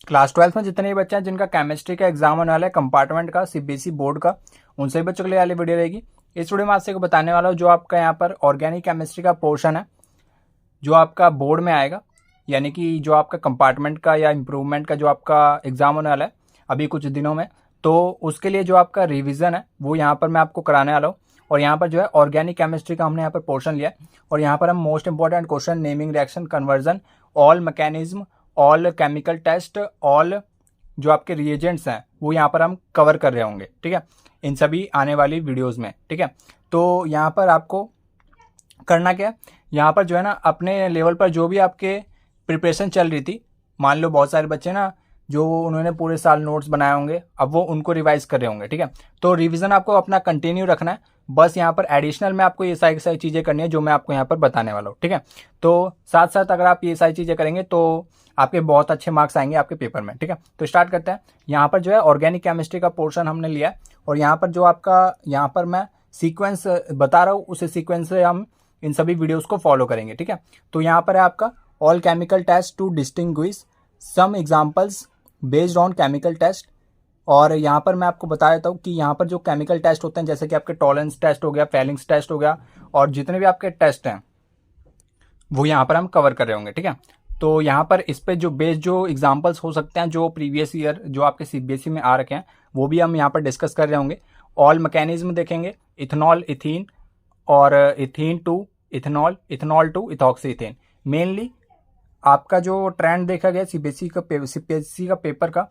Class 12th में जितने भी बच्चे हैं जिनका केमिस्ट्री का एग्जाम होने वाला है कंपार्टमेंट का सीबीएसई बोर्ड का, उन सभी बच्चों के लिए वाली वीडियो रहेगी। इस वीडियो में आपसे को बताने वाला हूँ जो आपका यहाँ पर ऑर्गेनिक केमिस्ट्री का पोर्शन है जो आपका बोर्ड में आएगा, यानी कि जो आपका कंपार्टमेंट का या इम्प्रूवमेंट का जो आपका एग्जाम होने वाला है अभी कुछ दिनों में, तो उसके लिए जो आपका रिवीजन है वो यहाँ पर मैं आपको कराने वाला हूँ। और यहाँ पर जो है ऑर्गेनिक केमिस्ट्री का हमने यहाँ पर पोर्शन लिया है और यहाँ पर हम most important question naming reaction conversion all mechanism all chemical test all जो आपके रिएजेंट्स हैं वो यहाँ पर हम कवर कर रहे होंगे, ठीक है, इन सभी आने वाली वीडियोस में, ठीक है। तो यहाँ पर आपको करना क्या है, यहाँ पर जो है ना अपने लेवल पर जो भी आपके प्रिपरेशन चल रही थी, मान लो बहुत सारे बच्चे ना जो उन्होंने पूरे साल नोट्स बनाए होंगे अब वो उनको रिवाइज कर रहे होंगे, ठीक है। तो रिवीजन आपको अपना कंटिन्यू रखना है, बस यहाँ पर एडिशनल में आपको ये सारी सारी चीज़ें करनी है जो मैं आपको यहाँ पर बताने वाला हूँ, ठीक है। तो साथ साथ अगर आप ये सारी चीज़ें करेंगे तो आपके बहुत अच्छे मार्क्स आएंगे आपके पेपर में, ठीक है। तो स्टार्ट करते हैं। यहाँ पर जो है ऑर्गेनिक केमिस्ट्री का पोर्शन हमने लिया है और यहाँ पर जो आपका यहाँ पर मैं सीक्वेंस बता रहा हूँ उस सीक्वेंस से हम इन सभी वीडियोस को फॉलो करेंगे, ठीक है। तो यहाँ पर है आपका all chemical test to distinguish some examples based on chemical test. और यहाँ पर मैं आपको बता देता हूँ कि यहाँ पर जो केमिकल टेस्ट होते हैं जैसे कि आपके टॉलरेंस टेस्ट हो गया, फेलिंग्स टेस्ट हो गया और जितने भी आपके टेस्ट हैं वो यहाँ पर हम कवर कर रहे होंगे, ठीक है। तो यहाँ पर इस पे जो बेस्ड जो एग्जांपल्स हो सकते हैं जो प्रीवियस ईयर जो आपके सीबीएसई में आ रखे हैं वो भी हम यहाँ पर डिस्कस कर रहे होंगे। ऑल मैकेनिज्म देखेंगे, इथेनॉल इथीन और ethene to ethanol, ethanol to ethoxy ethane. Mainly आपका जो ट्रेंड देखा गया सीबीएसई का पेपर का,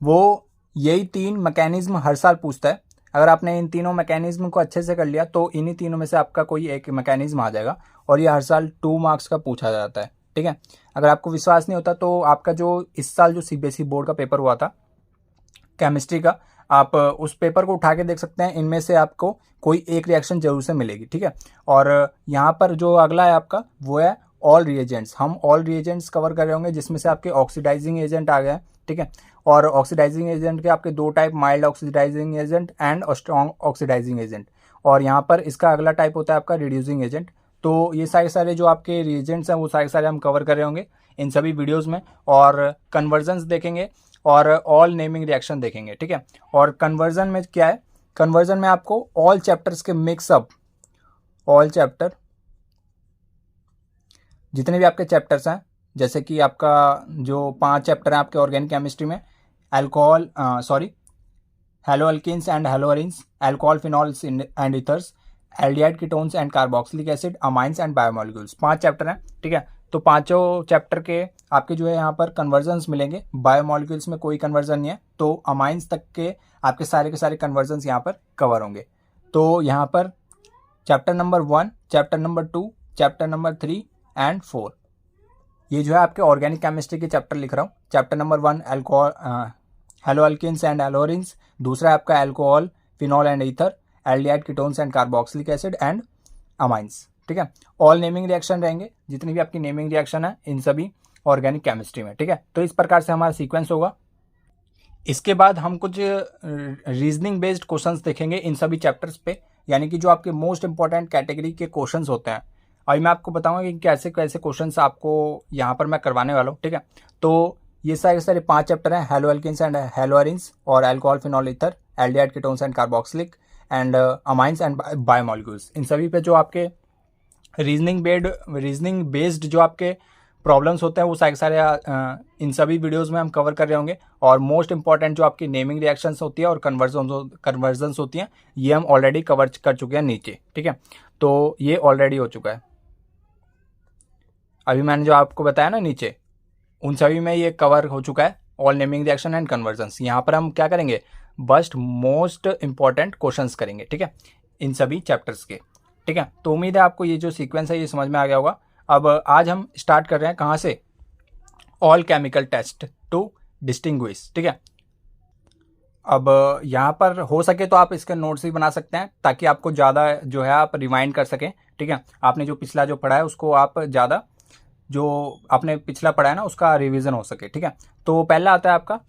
वो यही तीन मैकेनिज्म हर साल पूछता है। अगर आपने इन तीनों मैकेनिज्म को अच्छे से कर लिया तो इन्हीं तीनों में से आपका कोई एक मैकेनिज्म आ जाएगा और ये हर साल 2 मार्क्स का पूछा जाता है, ठीक है। अगर आपको विश्वास नहीं होता तो आपका जो इस साल जो सीबीएसई बोर्ड का पेपर हुआ था केमिस्ट्री का, आप उस पेपर को उठा के देख सकते हैं, इनमें से आपको कोई एक रिएक्शन जरूर से मिलेगी, ठीक है। और यहाँ पर जो अगला है आपका वो है ऑल रिएजेंट्स। हम ऑल रिएजेंट्स कवर कर रहे होंगे जिसमें से आपके ऑक्सीडाइजिंग एजेंट आ गए हैं, ठीक है। और ऑक्सीडाइजिंग एजेंट के आपके 2 type, mild oxidising agent and strong oxidising agent. और यहाँ पर इसका अगला टाइप होता है आपका रिड्यूसिंग एजेंट। तो ये सारे जो आपके रिएजेंट्स हैं वो सारे हम कवर कर रहे होंगे इन सभी वीडियोज़ में। और कन्वर्जन्स देखेंगे और ऑल नेमिंग रिएक्शन देखेंगे, ठीक है। और कन्वर्जन में क्या है, कन्वर्जन में आपको ऑल चैप्टर्स के मिक्सअप, ऑल चैप्टर जितने भी आपके चैप्टर्स हैं, जैसे कि आपका जो 5 चैप्टर हैं आपके ऑर्गेनिक केमिस्ट्री में, alcohol haloalkanes and haloarenes, alcohol phenols and ethers, aldehyde ketones and carboxylic acid, amines and biomolecules. 5 chapter हैं, ठीक है। तो पांचों चैप्टर के आपके जो है यहाँ पर कन्वर्जन्स मिलेंगे। बायोमोलिक्यूल्स में कोई कन्वर्जन नहीं है, तो अमाइंस तक के आपके सारे के सारे कन्वर्जन्स यहाँ पर कवर होंगे। तो यहाँ पर chapter number 1, chapter number 2, chapter number 3 and 4, ये जो है आपके ऑर्गेनिक केमिस्ट्री के चैप्टर लिख रहा हूँ। Chapter number 1 alcohol haloalkanes and haloarenes, दूसरा है आपका alcohol phenol and ether, aldehyde ketones and carboxylic acid and amines, ठीक है। ऑल नेमिंग रिएक्शन रहेंगे, जितनी भी आपकी नेमिंग रिएक्शन है इन सभी ऑर्गेनिक केमिस्ट्री में, ठीक है। तो इस प्रकार से हमारा सीक्वेंस होगा। इसके बाद हम कुछ रीजनिंग बेस्ड क्वेश्चंस देखेंगे इन सभी चैप्टर्स पे, यानी कि जो आपके मोस्ट इंपॉर्टेंट कैटेगरी के क्वेश्चंस होते हैं। अभी मैं आपको बताऊंगा कि कैसे कैसे क्वेश्चंस आपको यहाँ पर मैं करवाने वाला हूँ, ठीक है। तो ये सारे 5 चैप्टर हैं, हेलो अल्किन्स एंड हेलोअरिन्स और alcohol phenol ether, aldehyde ketones and carboxylic and amines and biomolecules. इन सभी पे जो आपके रीजनिंग बेस्ड जो आपके प्रॉब्लम्स होते हैं वो सारे इन सभी वीडियोस में हम कवर कर रहे होंगे। और मोस्ट इंपॉर्टेंट जो आपकी नेमिंग रिएक्शंस होती है और कन्वर्जन्स होती हैं ये हम ऑलरेडी कवर कर चुके हैं नीचे, ठीक है। तो ये ऑलरेडी हो चुका है, अभी मैंने जो आपको बताया ना नीचे, उन सभी में ये कवर हो चुका है, all naming reaction and convergence. यहाँ पर हम क्या करेंगे, बस मोस्ट इंपॉर्टेंट क्वेश्चंस करेंगे, ठीक है, इन सभी चैप्टर्स के, ठीक है। तो उम्मीद है आपको ये जो सीक्वेंस है ये समझ में आ गया होगा। अब आज हम स्टार्ट कर रहे हैं कहाँ से, all chemical test to distinguish, ठीक है। अब यहाँ पर हो सके तो आप इसके नोट्स भी बना सकते हैं ताकि आपको ज़्यादा जो है आप रिवाइंड कर सकें, ठीक है। आपने जो पिछला जो पढ़ा है उसको आप ज़्यादा जो आपने पिछला पढ़ा है ना उसका रिवीजन हो सके, ठीक है। तो पहला आता है आपका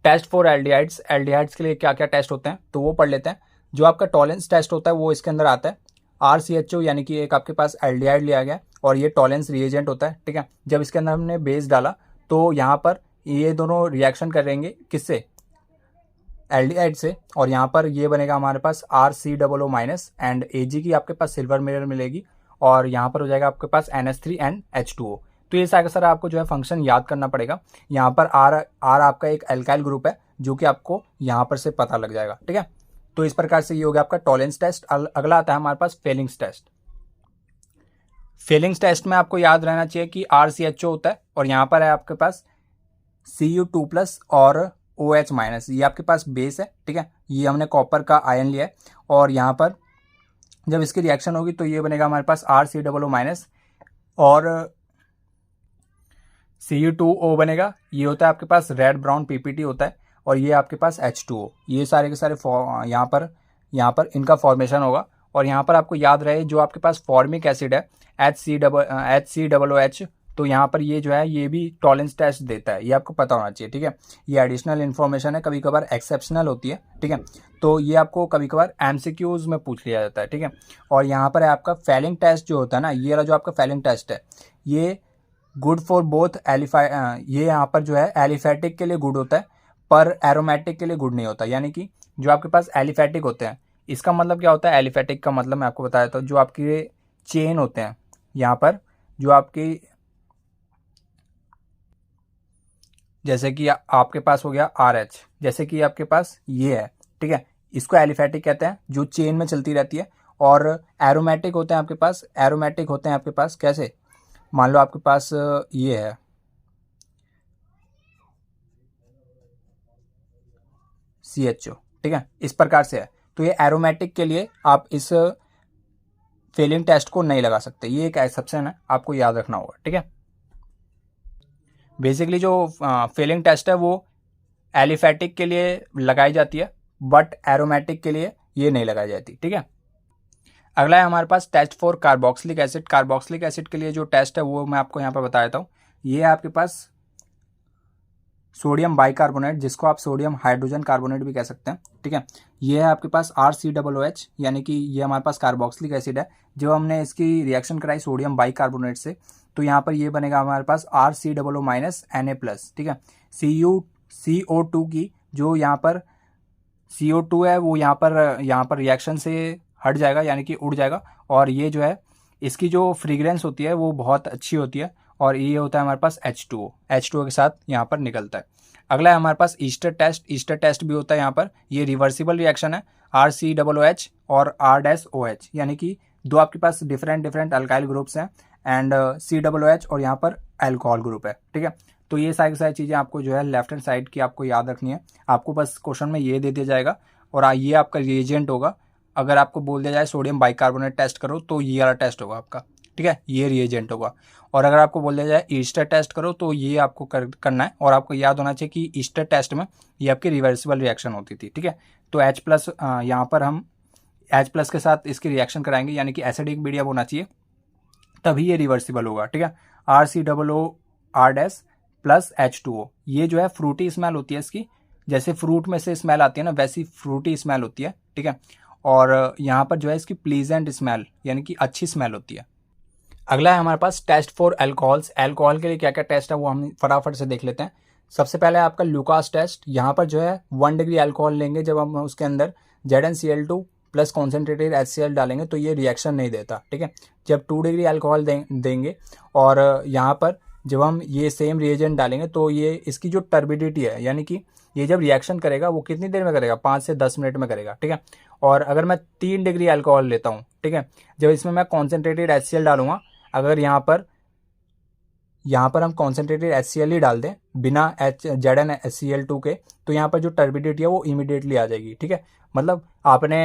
टेस्ट फॉर एल्डिहाइड्स। एल्डिहाइड्स के लिए क्या क्या टेस्ट होते हैं तो वो पढ़ लेते हैं। जो आपका टॉलेंस टेस्ट होता है वो इसके अंदर आता है। RCHO यानी कि एक आपके पास एल्डिहाइड लिया गया और ये टॉलेंस रिएजेंट होता है, ठीक है। जब इसके अंदर हमने बेस डाला तो यहाँ पर ये दोनों रिएक्शन करेंगे किससे, एल्डिहाइड से, और यहाँ पर ये बनेगा हमारे पास RCOO माइनस एंड Ag की आपके पास सिल्वर मिरर मिलेगी, और यहाँ पर हो जाएगा आपके पास NH3NH2O। तो ये सारा सारा आपको जो है फंक्शन याद करना पड़ेगा। यहाँ पर R आपका एक एल्काइल ग्रुप है जो कि आपको यहाँ पर से पता लग जाएगा, ठीक है। तो इस प्रकार से ये हो गया आपका टॉलेंस टेस्ट। अगला आता है हमारे पास फेलिंग्स टेस्ट। फेलिंग्स टेस्ट में आपको याद रहना चाहिए कि RCHO होता है और यहाँ पर है आपके पास Cu2+ और OH माइनस, ये आपके पास बेस है, ठीक है। ये हमने कॉपर का आयन लिया है और यहाँ पर जब इसकी रिएक्शन होगी तो ये बनेगा हमारे पास RCOO माइनस और Cu2O बनेगा। ये होता है आपके पास रेड ब्राउन PPT होता है और ये आपके पास H2O। ये सारे के सारे यहाँ पर इनका फॉर्मेशन होगा। और यहाँ पर आपको याद रहे जो आपके पास फॉर्मिक एसिड है HCOOH, तो यहाँ पर ये जो है ये भी टॉलेंस टेस्ट देता है, ये आपको पता होना चाहिए, ठीक है। ये एडिशनल इन्फॉर्मेशन है, कभी कभार एक्सेप्शनल होती है, ठीक है। तो ये आपको कभी कभार MCQs में पूछ लिया जाता है, ठीक है। और यहाँ पर है आपका फेलिंग टेस्ट जो होता है ना, ये वाला जो आपका फेलिंग टेस्ट है ये गुड फॉर बोथ ये यहाँ पर जो है एलिफेटिक के लिए गुड होता है पर एरोमेटिक के लिए गुड नहीं होता। यानी कि जो आपके पास एलिफेटिक होते हैं, इसका मतलब क्या होता है, एलिफेटिक का मतलब मैं आपको बताया था, जो आपके चेन होते हैं यहाँ पर, जो आपकी जैसे कि आपके पास हो गया RH, जैसे कि आपके पास ये है, ठीक है, इसको एलिफेटिक कहते हैं जो चेन में चलती रहती है। और एरोमेटिक होते हैं आपके पास कैसे, मान लो आपके पास ये है CHO, ठीक है, इस प्रकार से है। तो ये एरोमेटिक के लिए आप इस फेलिंग टेस्ट को नहीं लगा सकते, ये एक एक्सेप्शन है, आपको याद रखना होगा, ठीक है। बेसिकली जो फेलिंग टेस्ट है वो एलिफेटिक के लिए लगाई जाती है बट एरोमेटिक के लिए ये नहीं लगाई जाती, ठीक है। अगला है हमारे पास test for carboxylic acid. Carboxylic acid के लिए जो टेस्ट है वो मैं आपको यहाँ पर बता देता हूँ। ये है आपके पास सोडियम बाइकार्बोनेट, जिसको आप सोडियम हाइड्रोजन कार्बोनेट भी कह सकते हैं, ठीक है। ये है आपके पास RCOOH, यानी कि ये हमारे पास कार्बोक्सिलिक एसिड है। जब हमने इसकी रिएक्शन कराई सोडियम बाइकार्बोनेट से तो यहाँ पर ये बनेगा हमारे पास RCOO माइनस Na+, ठीक है। CO2 की जो यहाँ पर CO2 है वो यहाँ पर रिएक्शन से हट जाएगा, यानी कि उड़ जाएगा, और ये जो है इसकी जो फ्रीग्रेंस होती है वो बहुत अच्छी होती है, और ये होता है हमारे पास H2O के साथ यहाँ पर निकलता है। अगला है हमारे पास ईस्टर टेस्ट भी होता है यहाँ पर। ये रिवर्सिबल रिएक्शन है RCOOH और R-OH, यानी कि दो आपके पास डिफरेंट अल्काइल ग्रुप्स हैं एंड COOH और यहाँ पर अल्कोहल ग्रुप है, ठीक है। तो ये सारी चीज़ें आपको जो है लेफ्ट हैंड साइड की आपको याद रखनी है। आपको बस क्वेश्चन में ये दे दिया जाएगा और ये आपका रिएजेंट होगा। अगर आपको बोल दिया जाए सोडियम बाइकार्बोनेट टेस्ट करो तो ये वाला टेस्ट होगा आपका, ठीक है, ये रिएजेंट होगा। और अगर आपको बोल दिया जाए ईस्टर टेस्ट करो तो ये आपको करना है, और आपको याद होना चाहिए कि ईस्टर टेस्ट में ये आपकी रिवर्सिबल रिएक्शन होती थी, ठीक है। तो H+ यहाँ पर हम H+ के साथ इसकी रिएक्शन कराएंगे, यानी कि एसिडिक मीडियम होना चाहिए, तभी ये रिवर्सिबल होगा, ठीक है। RCOO R- plus H2O। ये जो है फ्रूटी स्मेल होती है इसकी, जैसे फ्रूट में से स्मेल आती है ना वैसी फ्रूटी स्मेल होती है, ठीक है। और यहाँ पर जो है इसकी प्लीजेंट स्मेल, यानी कि अच्छी स्मेल होती है। अगला है हमारे पास टेस्ट फॉर अल्कोहल्स। अल्कोहल के लिए क्या क्या टेस्ट है वो हम फटाफट से देख लेते हैं। सबसे पहले आपका लुकास टेस्ट। यहाँ पर जो है 1 डिग्री अल्कोहल लेंगे, जब हम उसके अंदर ZnCl2 प्लस कॉन्सेंट्रेटेड HCl डालेंगे तो ये रिएक्शन नहीं देता, ठीक है। जब 2 डिग्री अल्कोहल देंगे और यहाँ पर जब हम ये सेम रिएजेंट डालेंगे तो ये इसकी जो टर्बिडिटी है, यानी कि ये जब रिएक्शन करेगा वो कितनी देर में करेगा, 5 से 10 मिनट में करेगा, ठीक है। और अगर मैं 3 डिग्री अल्कोहल लेता हूँ, ठीक है, जब इसमें मैं कॉन्सेंट्रेटेड HCl डालूंगा, अगर यहाँ पर हम कॉन्सेंट्रेटेड HCl ही डाल दें बिना ZnCl2 के, तो यहाँ पर जो टर्बिडिटी है वो इमीडिएटली आ जाएगी, ठीक है। मतलब आपने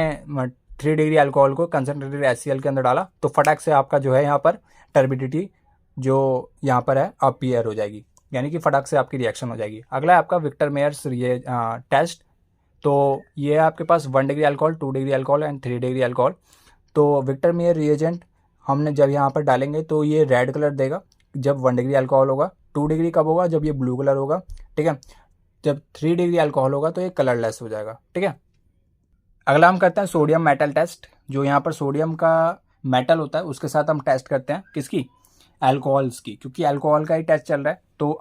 3 डिग्री अल्कोहल को कंसनट्रेटेड HCl के अंदर डाला तो फटाक से आपका जो है यहाँ पर टर्बिडिटी जो यहाँ पर है अपीयर हो जाएगी, यानी कि फटाक से आपकी रिएक्शन हो जाएगी। अगला है आपका विक्टर मेयर्स टेस्ट। तो ये है आपके पास 1 degree alcohol, 2 degree alcohol and 3 degree alcohol. तो विक्टर मेयर रिएजेंट हमने जब यहाँ पर डालेंगे तो ये रेड कलर देगा जब 1 डिग्री अल्कोहल होगा। 2 डिग्री कब होगा, जब ये ब्लू कलर होगा, ठीक है। जब 3 डिग्री अल्कोहल होगा तो ये कलरलेस हो जाएगा, ठीक है। अगला हम करते हैं सोडियम मेटल टेस्ट। जो यहाँ पर सोडियम का मेटल होता है उसके साथ हम टेस्ट करते हैं किसकी, अल्कोहल्स की, क्योंकि अल्कोहल का ही टेस्ट चल रहा है। तो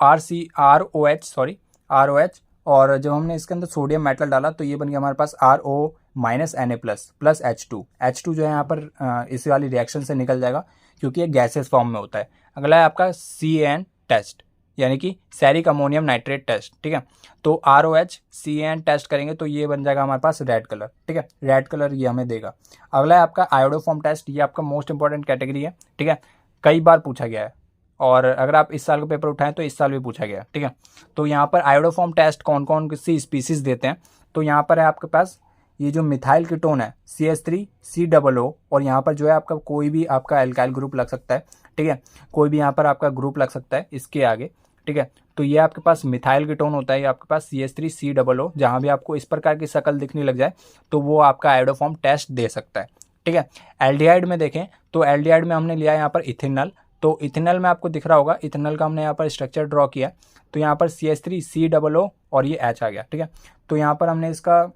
ROH, और जब हमने इसके अंदर सोडियम मेटल डाला तो ये बन गया हमारे पास RO minus Na plus H2 जो है यहाँ पर इस वाली रिएक्शन से निकल जाएगा, क्योंकि ये गैसेस फॉर्म में होता है। अगला है आपका CAN टेस्ट, यानी कि सैरिक अमोनियम नाइट्रेट टेस्ट, ठीक है। तो ROH CAN टेस्ट करेंगे तो ये बन जाएगा हमारे पास रेड कलर, ठीक है, रेड कलर ये हमें देगा। अगला है आपका आयोडोफॉर्म टेस्ट, ये आपका मोस्ट इंपॉर्टेंट कैटेगरी है, ठीक है, कई बार पूछा गया है, और अगर आप इस साल का पेपर उठाएं तो इस साल भी पूछा गया, ठीक है। तो यहाँ पर आयोडोफॉर्म टेस्ट कौन कौन सी स्पीसीज देते हैं, तो यहाँ पर है आपके पास ये जो मिथाइल कीटोन है CH3COO, और यहाँ पर जो है आपका कोई भी आपका एल्काइल ग्रुप लग सकता है, ठीक है, कोई भी यहाँ पर आपका ग्रुप लग सकता है इसके आगे, ठीक है। तो ये आपके पास मिथाइल कीटोन होता है, ये आपके पास CH3COO, जहाँ भी आपको इस प्रकार की शक्ल दिखने लग जाए तो वो आपका आयोडोफॉर्म टेस्ट दे सकता है, ठीक है। एल्डिहाइड में देखें तो एल्डिहाइड में हमने लिया यहाँ पर इथेनॉल, तो इथेनॉल में आपको दिख रहा होगा, इथेनॉल का हमने यहाँ पर स्ट्रक्चर ड्रॉ किया, तो यहाँ पर CH3COO और ये H आ गया, ठीक है। तो यहाँ पर हमने इसका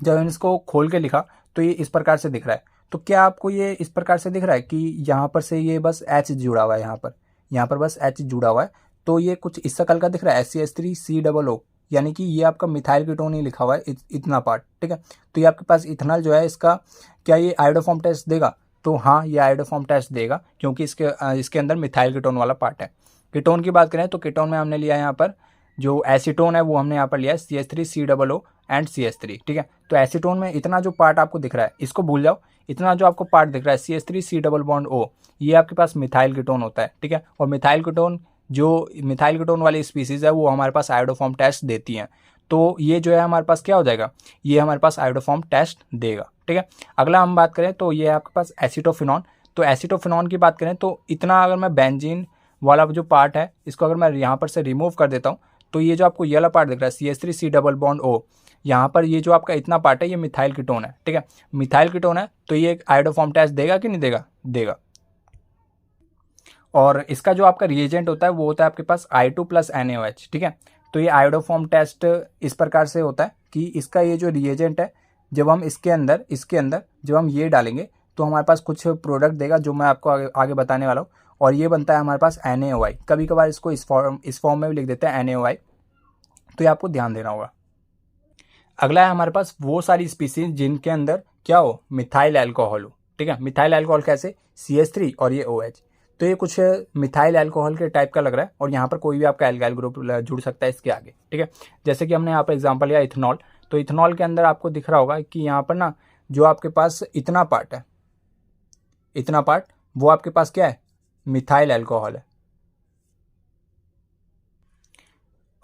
जब हमने इसको खोल के लिखा तो ये इस प्रकार से दिख रहा है। तो क्या आपको ये इस प्रकार से दिख रहा है कि यहाँ पर से ये बस H जुड़ा हुआ है, यहाँ पर बस H जुड़ा हुआ है, तो ये कुछ इस शक्ल का दिख रहा है CH3COO, यानी कि ये आपका मिथाइल कीटोन ही लिखा हुआ है इतना पार्ट, ठीक है। तो ये आपके पास इथेनॉल जो है, इसका क्या ये आयोडोफॉर्म टेस्ट देगा, तो हाँ ये आयोडोफॉर्म टेस्ट देगा, क्योंकि इसके अंदर मिथाइल कीटोन वाला पार्ट है। कीटोन की बात करें तो कीटोन में हमने लिया यहाँ पर जो एसीटोन है वो हमने यहाँ पर लिया है CH3COO एंड CH3, ठीक है। तो एसीटोन में इतना जो पार्ट आपको दिख रहा है इसको भूल जाओ, इतना जो आपको पार्ट दिख रहा है CH3C डबल बॉन्ड O, ये आपके पास मिथाइल कीटोन होता है, ठीक है। और मिथाइल कीटोन वाली स्पीसीज है वो हमारे पास आयोडोफॉर्म टेस्ट देती हैं, तो ये जो है हमारे पास क्या हो जाएगा, ये हमारे पास आयोडोफॉर्म टेस्ट देगा, ठीक है। अगला हम बात करें तो ये आपके पास एसिटोफिनॉन, तो एसिटोफिनॉन की बात करें तो इतना अगर मैं बेंजीन वाला जो पार्ट है इसको अगर मैं यहाँ पर से रिमूव कर देता हूँ तो ये जो आपको ये वाला पार्ट दिख रहा है CH3C डबल बॉन्ड O, यहाँ पर ये जो आपका इतना पार्ट है ये मिथाइल कीटोन है, ठीक है, मिथाइल कीटोन है, तो ये एक आयोडोफॉर्म टेस्ट देगा कि नहीं देगा, देगा। और इसका जो आपका रिएजेंट होता है वो होता है आपके पास I2 प्लस NaOH, ठीक है। तो ये आयोडोफॉर्म टेस्ट इस प्रकार से होता है कि इसका ये जो रिएजेंट है, जब हम इसके अंदर जब हम ये डालेंगे तो हमारे पास कुछ प्रोडक्ट देगा जो मैं आपको आगे बताने वाला हूँ, और ये बनता है हमारे पास NaOI, कभी कभार इसको इस फॉर्म में भी लिख देते हैं NaOI, तो ये आपको ध्यान देना होगा। अगला है हमारे पास वो सारी स्पीसीज जिनके अंदर क्या हो, मिथाइल अल्कोहल हो, ठीक है। मिथाइल अल्कोहल कैसे, CH3 और ये OH, तो ये कुछ मिथाइल अल्कोहल के टाइप का लग रहा है, और यहाँ पर कोई भी आपका एल्काइल ग्रुप जुड़ सकता है इसके आगे, ठीक है। जैसे कि हमने यहाँ पर एग्जांपल लिया इथेनॉल, तो इथेनॉल के अंदर आपको दिख रहा होगा कि यहाँ पर ना जो आपके पास इतना पार्ट है, इतना पार्ट वो आपके पास क्या है, मिथाइल अल्कोहल है।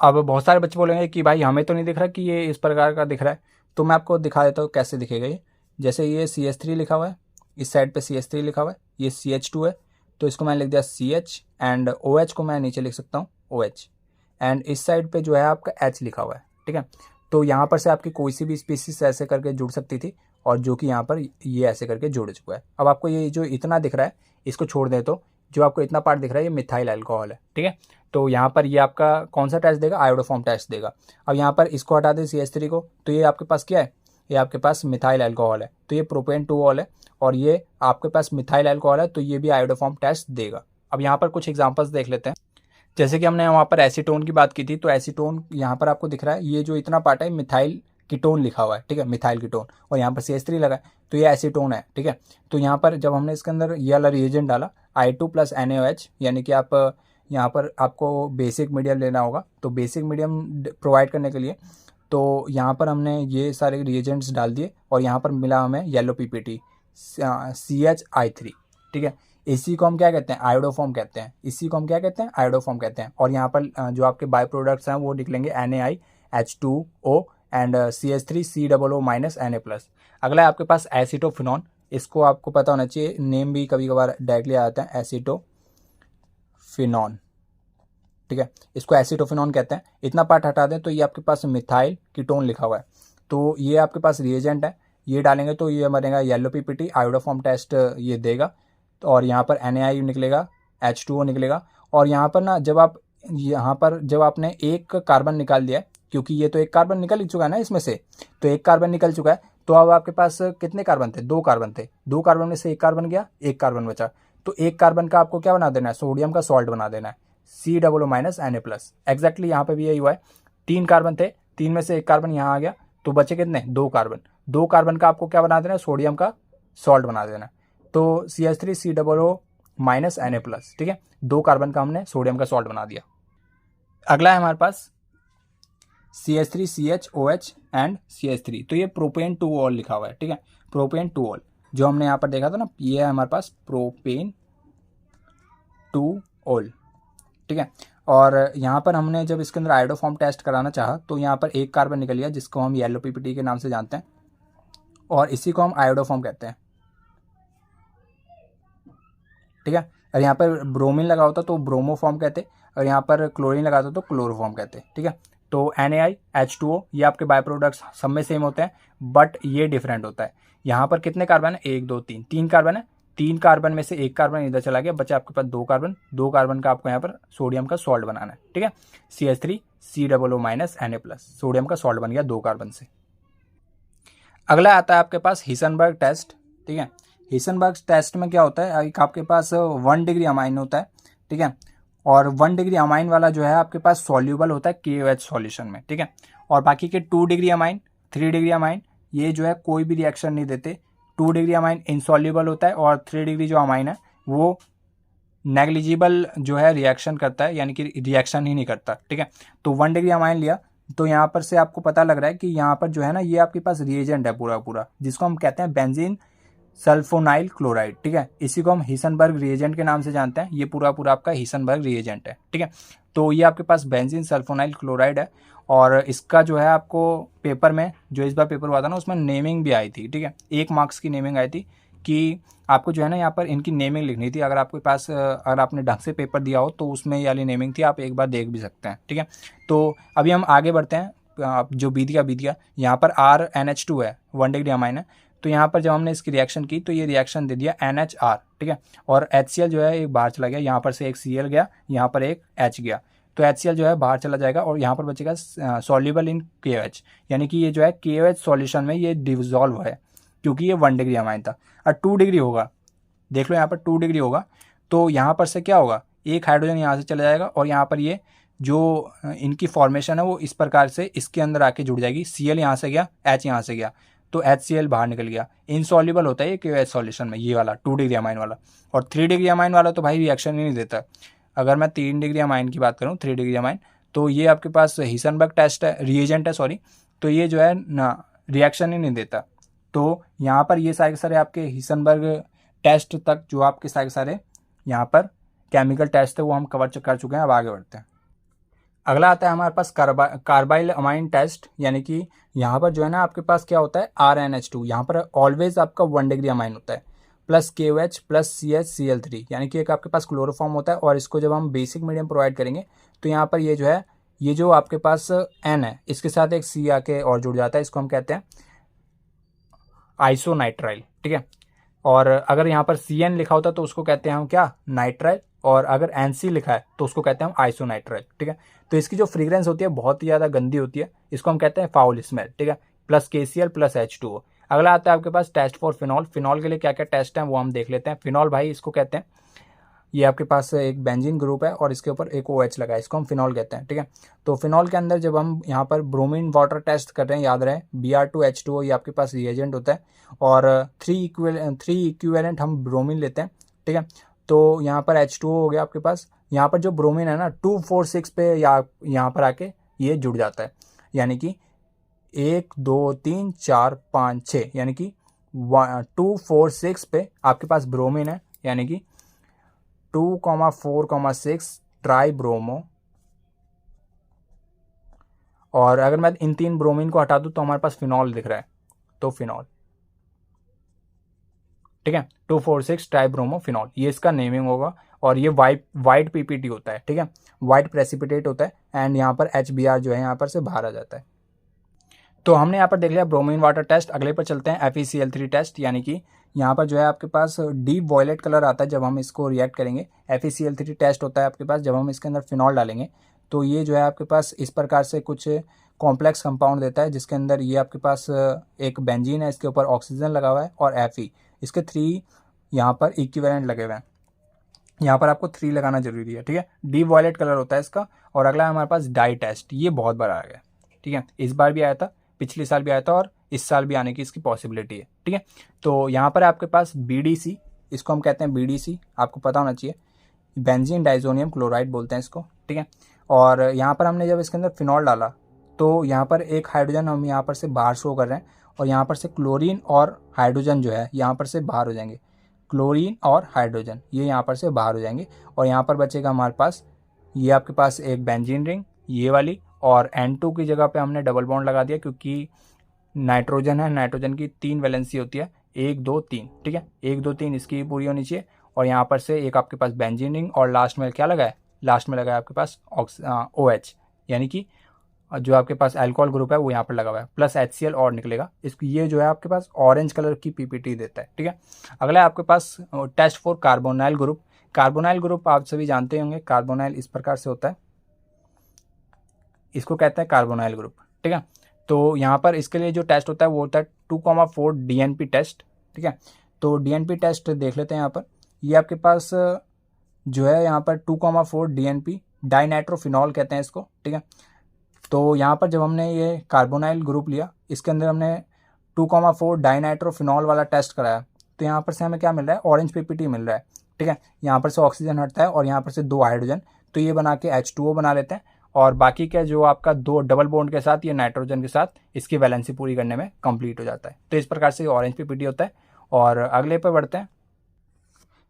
अब बहुत सारे बच्चे बोलेंगे कि भाई हमें तो नहीं दिख रहा कि ये इस प्रकार का दिख रहा है, तो मैं आपको दिखा देता हूँ कैसे दिखेगा ये। जैसे ये CH3 लिखा हुआ है, इस साइड पे CH3 लिखा हुआ है, ये CH2 है, तो इसको मैंने लिख दिया CH, एंड OH को मैं नीचे लिख सकता हूँ OH, एंड इस साइड पे जो है आपका H लिखा हुआ है, ठीक है। तो यहाँ पर से आपकी कोई सी भी स्पीसीज ऐसे करके जुड़ सकती थी, और जो कि यहाँ पर ये ऐसे करके जुड़ चुका है। अब आपको ये जो इतना दिख रहा है इसको छोड़ दें तो जो आपको इतना पार्ट दिख रहा है ये मिथाइल अल्कोहल है, ठीक है। तो यहाँ पर ये आपका कौन सा टेस्ट देगा, आयोडोफॉर्म टेस्ट देगा। अब यहाँ पर इसको हटा दें CH3 को, तो ये आपके पास क्या है, ये आपके पास मिथाइल अल्कोहल है, तो ये प्रोपेन 2-ऑल है, और ये आपके पास मिथाइल अल्कोहल है, तो ये भी आयोडोफॉर्म टेस्ट देगा। अब यहाँ पर कुछ एग्जांपल्स देख लेते हैं। जैसे कि हमने वहाँ पर एसीटोन की बात की थी, तो एसीटोन यहाँ पर आपको दिख रहा है, ये जो इतना पार्ट है मिथाइल कीटोन लिखा हुआ है, ठीक है, मिथाइल कीटोन, और यहाँ पर CH3 लगा है, तो ये एसीटोन है, ठीक है। तो यहाँ पर जब हमने इसके अंदर ये वाला रिएजेंट डाला I2 प्लस NaOH, यानी कि आप यहाँ पर आपको बेसिक मीडियम लेना होगा, तो बेसिक मीडियम प्रोवाइड करने के लिए तो यहाँ पर हमने ये सारे रिएजेंट्स डाल दिए, और यहाँ पर मिला हमें येलो PPT CHI3, ठीक है। इसी को हम क्या कहते हैं, आयोडोफॉर्म कहते हैं, इसी को हम क्या कहते हैं, आयोडोफॉर्म कहते हैं। और यहाँ पर जो आपके बाय प्रोडक्ट्स हैं वो निकलेंगे NaIH2O and CH3COO minus Na+। अगला है आपके पास एसिटोफिनॉन, इसको आपको पता होना चाहिए, नेम भी कभी कभार डायरेक्टली आ जाता है, एसिटोफिनॉन, ठीक है, इसको एसिटोफिनॉन कहते हैं। इतना पार्ट हटा दें तो ये आपके पास मिथाइल कीटोन लिखा हुआ है, तो ये आपके पास रिएजेंट है, ये डालेंगे तो ये बनेगा येलो PPT, आयोडोफॉर्म टेस्ट ये देगा, और यहाँ पर NaI निकलेगा, H2O निकलेगा। और यहाँ पर ना जब आपने एक कार्बन निकाल दिया, क्योंकि ये तो एक कार्बन निकल ही चुका है ना इसमें से, तो एक कार्बन निकल चुका है, तो अब आपके पास कितने कार्बन थे, 2 कार्बन थे, 2 कार्बन में से एक कार्बन गया, एक कार्बन बचा, तो एक कार्बन का आपको क्या बना देना है, सोडियम का सॉल्ट बना देना है, C+- Na+। एग्जैक्टली यहाँ पे भी यही हुआ है, 3 कार्बन थे, 3 में से एक कार्बन यहाँ आ गया, तो बचे कितने, 2 कार्बन। 2 कार्बन का आपको क्या बना देना है, सोडियम का सॉल्ट बना देना है, तो CH3COO- Na+। ठीक है, 2 कार्बन का हमने सोडियम का सॉल्ट बना दिया। अगला है हमारे पास CH3CHOH एंड CH3, तो ये प्रोपेन 2 ऑल लिखा हुआ है। ठीक है, प्रोपेन 2 ऑल जो हमने यहाँ पर देखा था ना, ये है हमारे पास प्रोपेन 2 ऑल। ठीक है, और यहाँ पर हमने जब इसके अंदर आयोडोफॉर्म टेस्ट कराना चाहा तो यहाँ पर एक कार्बन निकल गया जिसको हम येलो पीपीटी के नाम से जानते हैं, और इसी को हम आयोडोफॉर्म कहते हैं। ठीक है, और यहाँ पर ब्रोमीन लगा होता तो ब्रोमोफॉर्म कहते, और यहाँ पर क्लोरीन लगाता तो क्लोरोफॉर्म कहते। ठीक है, तो NaI H2O ये आपके बाय प्रोडक्ट्स सब में सेम होते हैं, बट ये डिफरेंट होता है। यहाँ पर कितने कार्बन है, 1 2 3, 3 कार्बन है, 3 कार्बन में से एक कार्बन इधर चला गया, बचा आपके पास 2 कार्बन। 2 कार्बन का आपको यहाँ पर सोडियम का सॉल्ट बनाना है। ठीक है, CH3COO- Na+, सोडियम का सॉल्ट बन गया 2 कार्बन से। अगला आता है आपके पास हिसनबर्ग टेस्ट। ठीक है, हिसनबर्ग टेस्ट में क्या होता है, एक आपके पास 1 डिग्री अमाइन होता है। ठीक है, और 1 डिग्री अमाइन वाला जो है आपके पास सॉल्यूबल होता है KOH सॉल्यूशन में। ठीक है, और बाकी के 2 डिग्री अमाइन, 3 डिग्री अमाइन ये जो है कोई भी रिएक्शन नहीं देते। 2 डिग्री अमाइन इनसॉल्यूबल होता है, और 3 डिग्री जो अमाइन है वो नेग्लिजिबल जो है रिएक्शन करता है, यानी कि रिएक्शन ही नहीं करता। ठीक है, तो 1 डिग्री अमाइन लिया, तो यहाँ पर से आपको पता लग रहा है कि यहाँ पर जो है ना, ये आपके पास रिएजेंट है पूरा पूरा, जिसको हम कहते हैं बेंजीन सल्फोनाइल क्लोराइड। ठीक है, इसी को हम हिसनबर्ग रिएजेंट के नाम से जानते हैं। ये पूरा पूरा आपका हिसनबर्ग रिएजेंट है। ठीक है, तो ये आपके पास बेंजीन सल्फोनाइल क्लोराइड है, और इसका जो है आपको पेपर में, जो इस बार पेपर हुआ था ना, उसमें नेमिंग भी आई थी। ठीक है, 1 मार्क्स की नेमिंग आई थी कि आपको जो है ना यहाँ पर इनकी नेमिंग लिखनी थी। अगर आपके पास अगर आपने ढंग से पेपर दिया हो तो उसमें ये वाली नेमिंग थी, आप एक बार देख भी सकते हैं। ठीक है, तो अभी हम आगे बढ़ते हैं। जो बीत गया, यहाँ पर RNH2 है, 1 डिग्री अमाइन है, तो यहाँ पर जब हमने इसकी रिएक्शन की तो ये रिएक्शन दे दिया NHR। ठीक है, और HCl जो है एक बाहर चला गया, यहाँ पर से एक Cl गया, यहाँ पर एक H गया, तो HCl जो है बाहर चला जाएगा, और यहाँ पर बचेगा सॉल्युबल इन KOH, यानी कि ये जो है KOH सॉल्यूशन में ये डिसॉल्व है, क्योंकि ये 1 डिग्री अमाइन था। और 2 डिग्री होगा, देख लो यहाँ पर 2 डिग्री होगा, तो यहाँ पर से क्या होगा, एक हाइड्रोजन यहाँ से चला जाएगा, और यहाँ पर ये जो इनकी फॉर्मेशन है वो इस प्रकार से इसके अंदर आके जुड़ जाएगी। Cl यहाँ से गया, H यहाँ से गया, तो HCl बाहर निकल गया। इनसॉल्युबल होता है ये KOH सॉल्यूशन में, ये वाला 2 डिग्री अमाइन वाला। और 3 डिग्री अमाइन वाला तो भाई रिएक्शन ही नहीं देता। अगर मैं 3 डिग्री अमाइन की बात करूँ, 3 डिग्री अमाइन, तो ये आपके पास हिसनबर्ग टेस्ट है, रिएजेंट है सॉरी, तो ये जो है ना रिएक्शन ही नहीं देता। तो यहाँ पर ये सारे सारे आपके हिसनबर्ग टेस्ट तक जो आपके सारे सारे यहाँ पर केमिकल टेस्ट थे वो हम कवर कर चुके हैं। अब आगे बढ़ते हैं। अगला आता है हमारे पास कार्बाइल अमाइन टेस्ट, यानी कि यहाँ पर जो है ना आपके पास क्या होता है, RNH2, यहाँ पर ऑलवेज आपका 1 डिग्री अमाइन होता है, plus KOH plus CH Cl3, यानी कि एक आपके पास क्लोरोफॉर्म होता है, और इसको जब हम बेसिक मीडियम प्रोवाइड करेंगे तो यहाँ पर ये जो है, ये जो आपके पास N है, इसके साथ एक C आके और जुड़ जाता है, इसको हम कहते हैं आइसोनाइट्राइल। ठीक है, और अगर यहाँ पर CN लिखा होता तो उसको कहते हैं हम क्या, नाइट्राइल, और अगर NC लिखा है तो उसको कहते हैं हम आइसोनाइट्राइल। ठीक है, तो इसकी जो फ्रेग्रेंस होती है बहुत ही ज़्यादा गंदी होती है, इसको हम कहते हैं फाउल स्मेल। ठीक है, प्लस KCl प्लस H2O। अगला आता है आपके पास टेस्ट फॉर फिनॉल। फिनॉल के लिए क्या क्या टेस्ट हैं वो हम देख लेते हैं। फिनॉल भाई इसको कहते हैं, ये आपके पास एक बेंजीन ग्रुप है और इसके ऊपर एक OH लगा है, इसको हम फिनॉल कहते हैं। ठीक है, तो फिनॉल के अंदर जब हम यहाँ पर ब्रोमीन वाटर टेस्ट कर रहे हैं, याद रहे Br2H2O ये आपके पास रिएजेंट होता है, और 3 इक्विवेलेंट हम ब्रोमीन लेते हैं। ठीक है, तो यहाँ पर H2O हो गया आपके पास, यहाँ पर जो ब्रोमीन है ना 246 पे यहाँ पर आके ये जुड़ जाता है, यानी कि 1 2 3 4 5 6, यानी कि 246 पे आपके पास ब्रोमीन है, यानी कि 2,4,6 ट्राई ब्रोमो। और अगर मैं इन 3 ब्रोमीन को हटा दूं तो हमारे पास फिनॉल दिख रहा है, तो फिनॉल। ठीक है, 2,4,6 ट्राई ब्रोमो फिनॉल, ये इसका नेमिंग होगा, और ये वाइट PPT होता है। ठीक है, वाइट प्रेसिपिटेट होता है, एंड यहाँ पर HBr जो है यहाँ पर से बाहर आ जाता है। तो हमने यहाँ पर देख लिया ब्रोमीन वाटर टेस्ट। अगले पर चलते हैं FeCl3 टेस्ट, यानी कि यहाँ पर जो है आपके पास डीप वॉयलेट कलर आता है जब हम इसको रिएक्ट करेंगे। FeCl3 टेस्ट होता है आपके पास जब हम इसके अंदर फिनॉल डालेंगे, तो ये जो है आपके पास इस प्रकार से कुछ कॉम्प्लेक्स कंपाउंड देता है, जिसके अंदर ये आपके पास एक बेंजीन है, इसके ऊपर ऑक्सीजन लगा हुआ है, और Fe, इसके 3 यहाँ पर इक्विवेलेंट लगे हुए हैं। यहाँ पर आपको 3 लगाना जरूरी है, ठीक है। डीप वॉयलेट कलर होता है इसका। और अगला है हमारे पास डाई टेस्ट, ये बहुत बार आ गया, ठीक है। इस बार भी आया था, पिछले साल भी आया था, और इस साल भी आने की इसकी पॉसिबिलिटी है, ठीक है। तो यहाँ पर आपके पास BDC, इसको हम कहते हैं BDC, आपको पता होना चाहिए, बेंजीन डाइजोनियम क्लोराइड बोलते हैं इसको, ठीक है। और यहाँ पर हमने जब इसके अंदर फिनॉल डाला तो यहाँ पर एक हाइड्रोजन हम यहाँ पर से बाहर शो कर रहे हैं, और यहाँ पर से क्लोरीन और हाइड्रोजन जो है यहाँ पर से बाहर हो जाएंगे। क्लोरीन और हाइड्रोजन ये यहाँ पर से बाहर हो जाएंगे, और यहाँ पर बचेगा हमारे पास ये आपके पास एक बेंजीन रिंग ये वाली, और N2 की जगह पे हमने डबल बॉन्ड लगा दिया, क्योंकि नाइट्रोजन है, नाइट्रोजन की 3 वैलेंसी होती है, 1 2 3, ठीक है। 1 2 3 इसकी पूरी होनी चाहिए, और यहाँ पर से एक आपके पास बेंजीन रिंग, और लास्ट में क्या लगा है, लास्ट में लगा है आपके पास OH, यानी कि जो आपके पास अल्कोहल ग्रुप है वो यहाँ पर लगा हुआ है, प्लस HCl और निकलेगा। इसको ये जो है आपके पास ऑरेंज कलर की PPT देता है, ठीक है। अगला है आपके पास test for carbonyl group. Carbonyl group आप सभी जानते होंगे, कार्बोनाइल इस प्रकार से होता है, इसको कहते हैं कार्बोनाइल ग्रुप, ठीक है। तो यहाँ पर इसके लिए जो टेस्ट होता है वो होता है 2,4 DNP टेस्ट, ठीक है। तो DNP टेस्ट देख लेते हैं यहाँ पर। ये आपके पास जो है यहाँ पर 2,4 DNP डाइनाइट्रोफिनॉल कहते हैं इसको, ठीक है। तो यहाँ पर जब हमने ये कार्बोनाइल ग्रुप लिया, इसके अंदर हमने 2,4 डाइनाइट्रोफिनॉल वाला टेस्ट कराया, तो यहाँ पर से हमें क्या मिल रहा है, ऑरेंज PPT मिल रहा है, ठीक है। यहाँ पर से ऑक्सीजन हटता है और यहाँ पर से 2 हाइड्रोजन, तो ये बना के H2O बना लेते हैं, और बाकी का जो आपका 2 डबल बॉन्ड के साथ ये नाइट्रोजन के साथ इसकी वैलेंसी पूरी करने में कंप्लीट हो जाता है। तो इस प्रकार से ऑरेंज PPT होता है। और अगले पर बढ़ते हैं।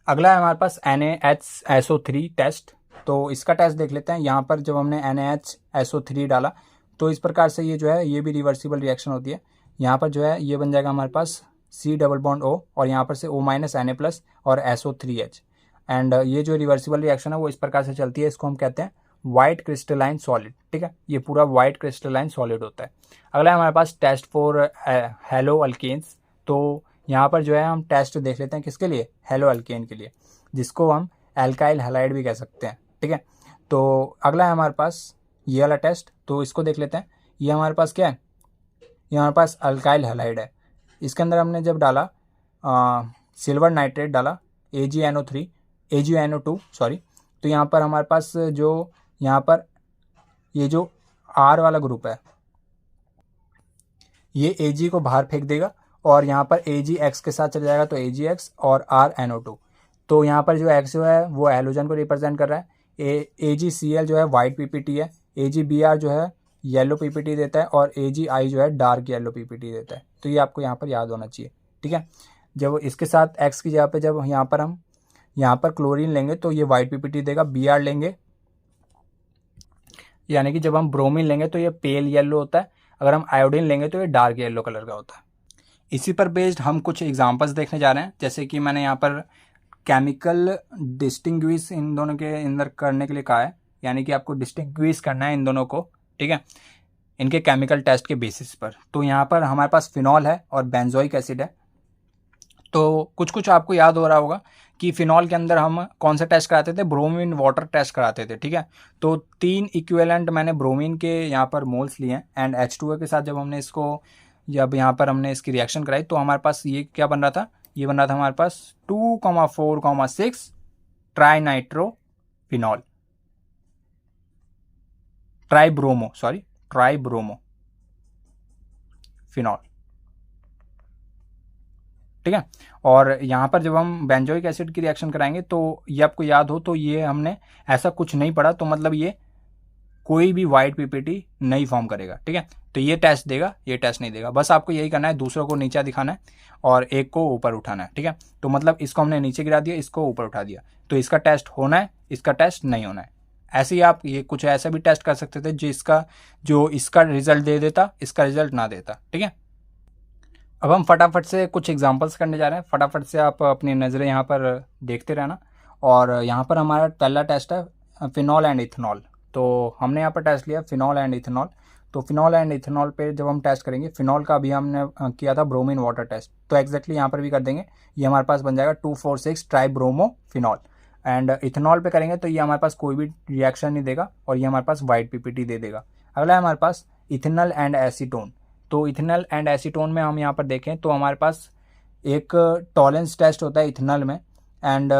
अगला है हमारे पास NaHSO3 टेस्ट। तो इसका टेस्ट देख लेते हैं। यहाँ पर जब हमने NaHSO3 डाला तो इस प्रकार से ये जो है ये भी रिवर्सिबल रिएक्शन होती है। यहाँ पर जो है ये बन जाएगा हमारे पास C डबल बॉन्ड O, और यहाँ पर से O- Na+ और SO3H। एंड ये जो रिवर्सिबल रिएक्शन है वो इस प्रकार से चलती है, इसको हम कहते हैं वाइट क्रिस्टलाइन सॉलिड, ठीक है। ये पूरा वाइट क्रिस्टलाइन सॉलिड होता है। अगला है हमारे पास टेस्ट फॉर हेलो अल्केन्स। तो यहाँ पर जो है हम टेस्ट देख लेते हैं किसके लिए, हेलो अल्केन के लिए, जिसको हम एल्काइल हैलाइड भी कह सकते हैं, ठीक है। तो अगला है हमारे पास ये वाला टेस्ट, तो इसको देख लेते हैं। ये हमारे पास क्या है, ये हमारे पास अल्काइल हैलाइड है। इसके अंदर हमने जब डाला सिल्वर नाइट्रेट डाला AgNO2 सॉरी, तो यहाँ पर हमारे पास जो यहाँ पर ये जो R वाला ग्रुप है ये Ag को बाहर फेंक देगा, और यहाँ पर AgX के साथ चला जाएगा, तो AgX और RNO2। तो यहाँ पर जो X जो है वो हैलोजन को रिप्रेजेंट कर रहा है, AgCl जो है वाइट PPT है, AgBr जो है येलो PPT देता है, और AgI जो है डार्क येलो PPT देता है। तो ये आपको यहाँ पर याद होना चाहिए, ठीक है। जब इसके साथ X की जगह पे जब यहाँ पर हम यहाँ पर क्लोरीन लेंगे तो ये वाइट PPT देगा, Br लेंगे यानी कि जब हम ब्रोमीन लेंगे तो ये पेल येलो होता है, अगर हम आयोडीन लेंगे तो ये डार्क येलो कलर का होता है। इसी पर बेस्ड हम कुछ एग्जांपल्स देखने जा रहे हैं, जैसे कि मैंने यहाँ पर केमिकल डिस्टिंग्विश इन दोनों के अंदर करने के लिए कहा है, यानी कि आपको डिस्टिंग्विश करना है इन दोनों को, ठीक है, इनके केमिकल टेस्ट के बेसिस पर। तो यहाँ पर हमारे पास फिनॉल है और बेंजोइक एसिड है। तो कुछ कुछ आपको याद हो रहा होगा कि फिनॉल के अंदर हम कौन सा टेस्ट कराते थे, ब्रोमीन वाटर टेस्ट कराते थे, ठीक है। तो 3 इक्विवेलेंट मैंने ब्रोमीन के यहाँ पर मोल्स लिए हैं, एंड H2O के साथ जब हमने इसको जब यहाँ पर हमने इसकी रिएक्शन कराई तो हमारे पास ये क्या बन रहा था, ये बन रहा था हमारे पास 2,4,6 ट्राइनाइट्रोफिनॉल ट्राइब्रोमो फिनॉल, ठीक है। और यहाँ पर जब हम बेंजोइक एसिड की रिएक्शन कराएंगे तो ये आपको याद हो तो ये हमने ऐसा कुछ नहीं पढ़ा, तो मतलब ये कोई भी वाइट PPT नहीं फॉर्म करेगा, ठीक है। तो ये टेस्ट देगा, ये टेस्ट नहीं देगा। बस आपको यही करना है, दूसरों को नीचे दिखाना है और एक को ऊपर उठाना है, ठीक है। तो मतलब इसको हमने नीचे गिरा दिया, इसको ऊपर उठा दिया, तो इसका टेस्ट होना है, इसका टेस्ट नहीं होना है। ऐसे ही आप ये कुछ ऐसा भी टेस्ट कर सकते थे जो इसका रिजल्ट दे देता, इसका रिजल्ट ना देता, ठीक है। अब हम फटाफट से कुछ एग्जांपल्स करने जा रहे हैं, फटाफट से आप अपनी नज़रें यहाँ पर देखते रहना। और यहाँ पर हमारा पहला टेस्ट है फिनॉल एंड इथेनॉल। तो हमने यहाँ पर टेस्ट लिया फिनॉल एंड इथेनॉल। तो फिनॉल एंड इथेनॉल पे जब हम टेस्ट करेंगे, फिनॉल का भी हमने किया था ब्रोमीन वाटर टेस्ट, तो एग्जैक्टली यहाँ पर भी कर देंगे। ये हमारे पास बन जाएगा 2,4,6 ट्राइब्रोमोफिनॉल। एंड इथेनॉल पे करेंगे तो ये हमारे पास कोई भी रिएक्शन नहीं देगा और ये हमारे पास वाइट PPT दे देगा। अगला है हमारे पास इथेनॉल एंड एसीटोन। तो इथेनॉल एंड एसीटोन में हम यहाँ पर देखें तो हमारे पास एक टॉलेंस टेस्ट होता है इथेनॉल में, एंड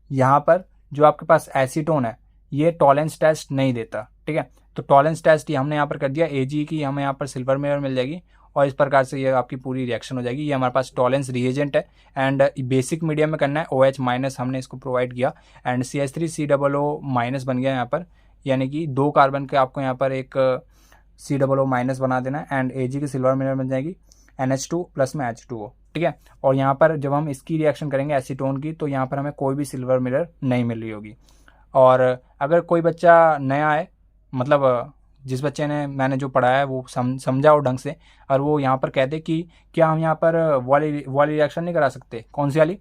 यहाँ पर जो आपके पास एसीटोन है ये टॉलेंस टेस्ट नहीं देता, ठीक है। तो टॉलेंस टेस्ट ही हमने यहाँ पर कर दिया, Ag की हमें यहाँ पर सिल्वर मिरर मिल जाएगी और इस प्रकार से ये आपकी पूरी रिएक्शन हो जाएगी। ये हमारे पास टॉलेंस रिएजेंट है एंड बेसिक मीडियम में करना है। OH माइनस हमने इसको प्रोवाइड किया एंड CH3COO माइनस बन गया यहाँ पर, यानी कि 2 कार्बन के आपको यहाँ पर एक COO माइनस बना देना है एंड Ag की सिल्वर मिरर बन जाएगी NH2 प्लस में H2O, ठीक है। और यहाँ पर जब हम इसकी रिएक्शन करेंगे एसीटोन की तो यहाँ पर हमें कोई भी सिल्वर मिरर नहीं मिल रही होगी। और अगर कोई बच्चा नया है, मतलब जिस बच्चे ने मैंने जो पढ़ाया है वो समझा हो ढंग से, और वो यहाँ पर कहते कि क्या हम यहाँ पर वाली रिएक्शन नहीं करा सकते, कौन सी वाली,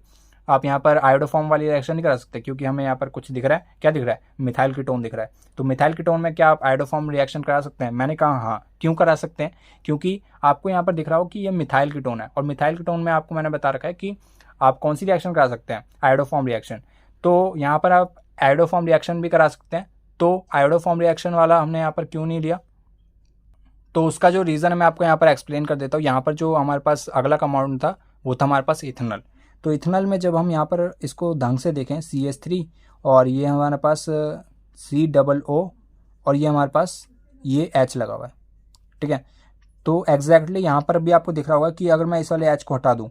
आप यहाँ पर आयोडोफॉर्म वाली रिएक्शन नहीं करा सकते क्योंकि हमें यहाँ पर कुछ दिख रहा है, क्या दिख रहा है, मिथाइल कीटोन दिख रहा है। तो मिथाइल कीटोन में क्या आप आयोडोफॉर्म रिएक्शन करा सकते हैं? मैंने कहा हाँ। क्यों करा सकते हैं? क्योंकि आपको यहाँ पर दिख रहा हो कि ये मिथाइल कीटोन है और मिथाइल कीटोन में आपको मैंने बता रखा है कि आप कौन सी रिएक्शन करा सकते हैं, आयोडोफॉर्म रिएक्शन। तो यहाँ पर आप आयोडोफॉर्म रिएक्शन भी करा सकते हैं। तो आयोडोफॉर्म रिएक्शन वाला हमने यहाँ पर क्यों नहीं लिया, तो उसका जो रीज़न है मैं आपको यहाँ पर एक्सप्लेन कर देता हूँ। यहाँ पर जो हमारे पास अगला कंपाउंड था वो था हमारे पास इथेनॉल। तो इथेनॉल में जब हम यहाँ पर इसको ढंग से देखें CH3 और ये हमारे पास COO और ये हमारे पास ये H लगा हुआ है, ठीक है। तो एग्जैक्टली यहाँ पर भी आपको दिख रहा होगा कि अगर मैं इस वाले H को हटा दूँ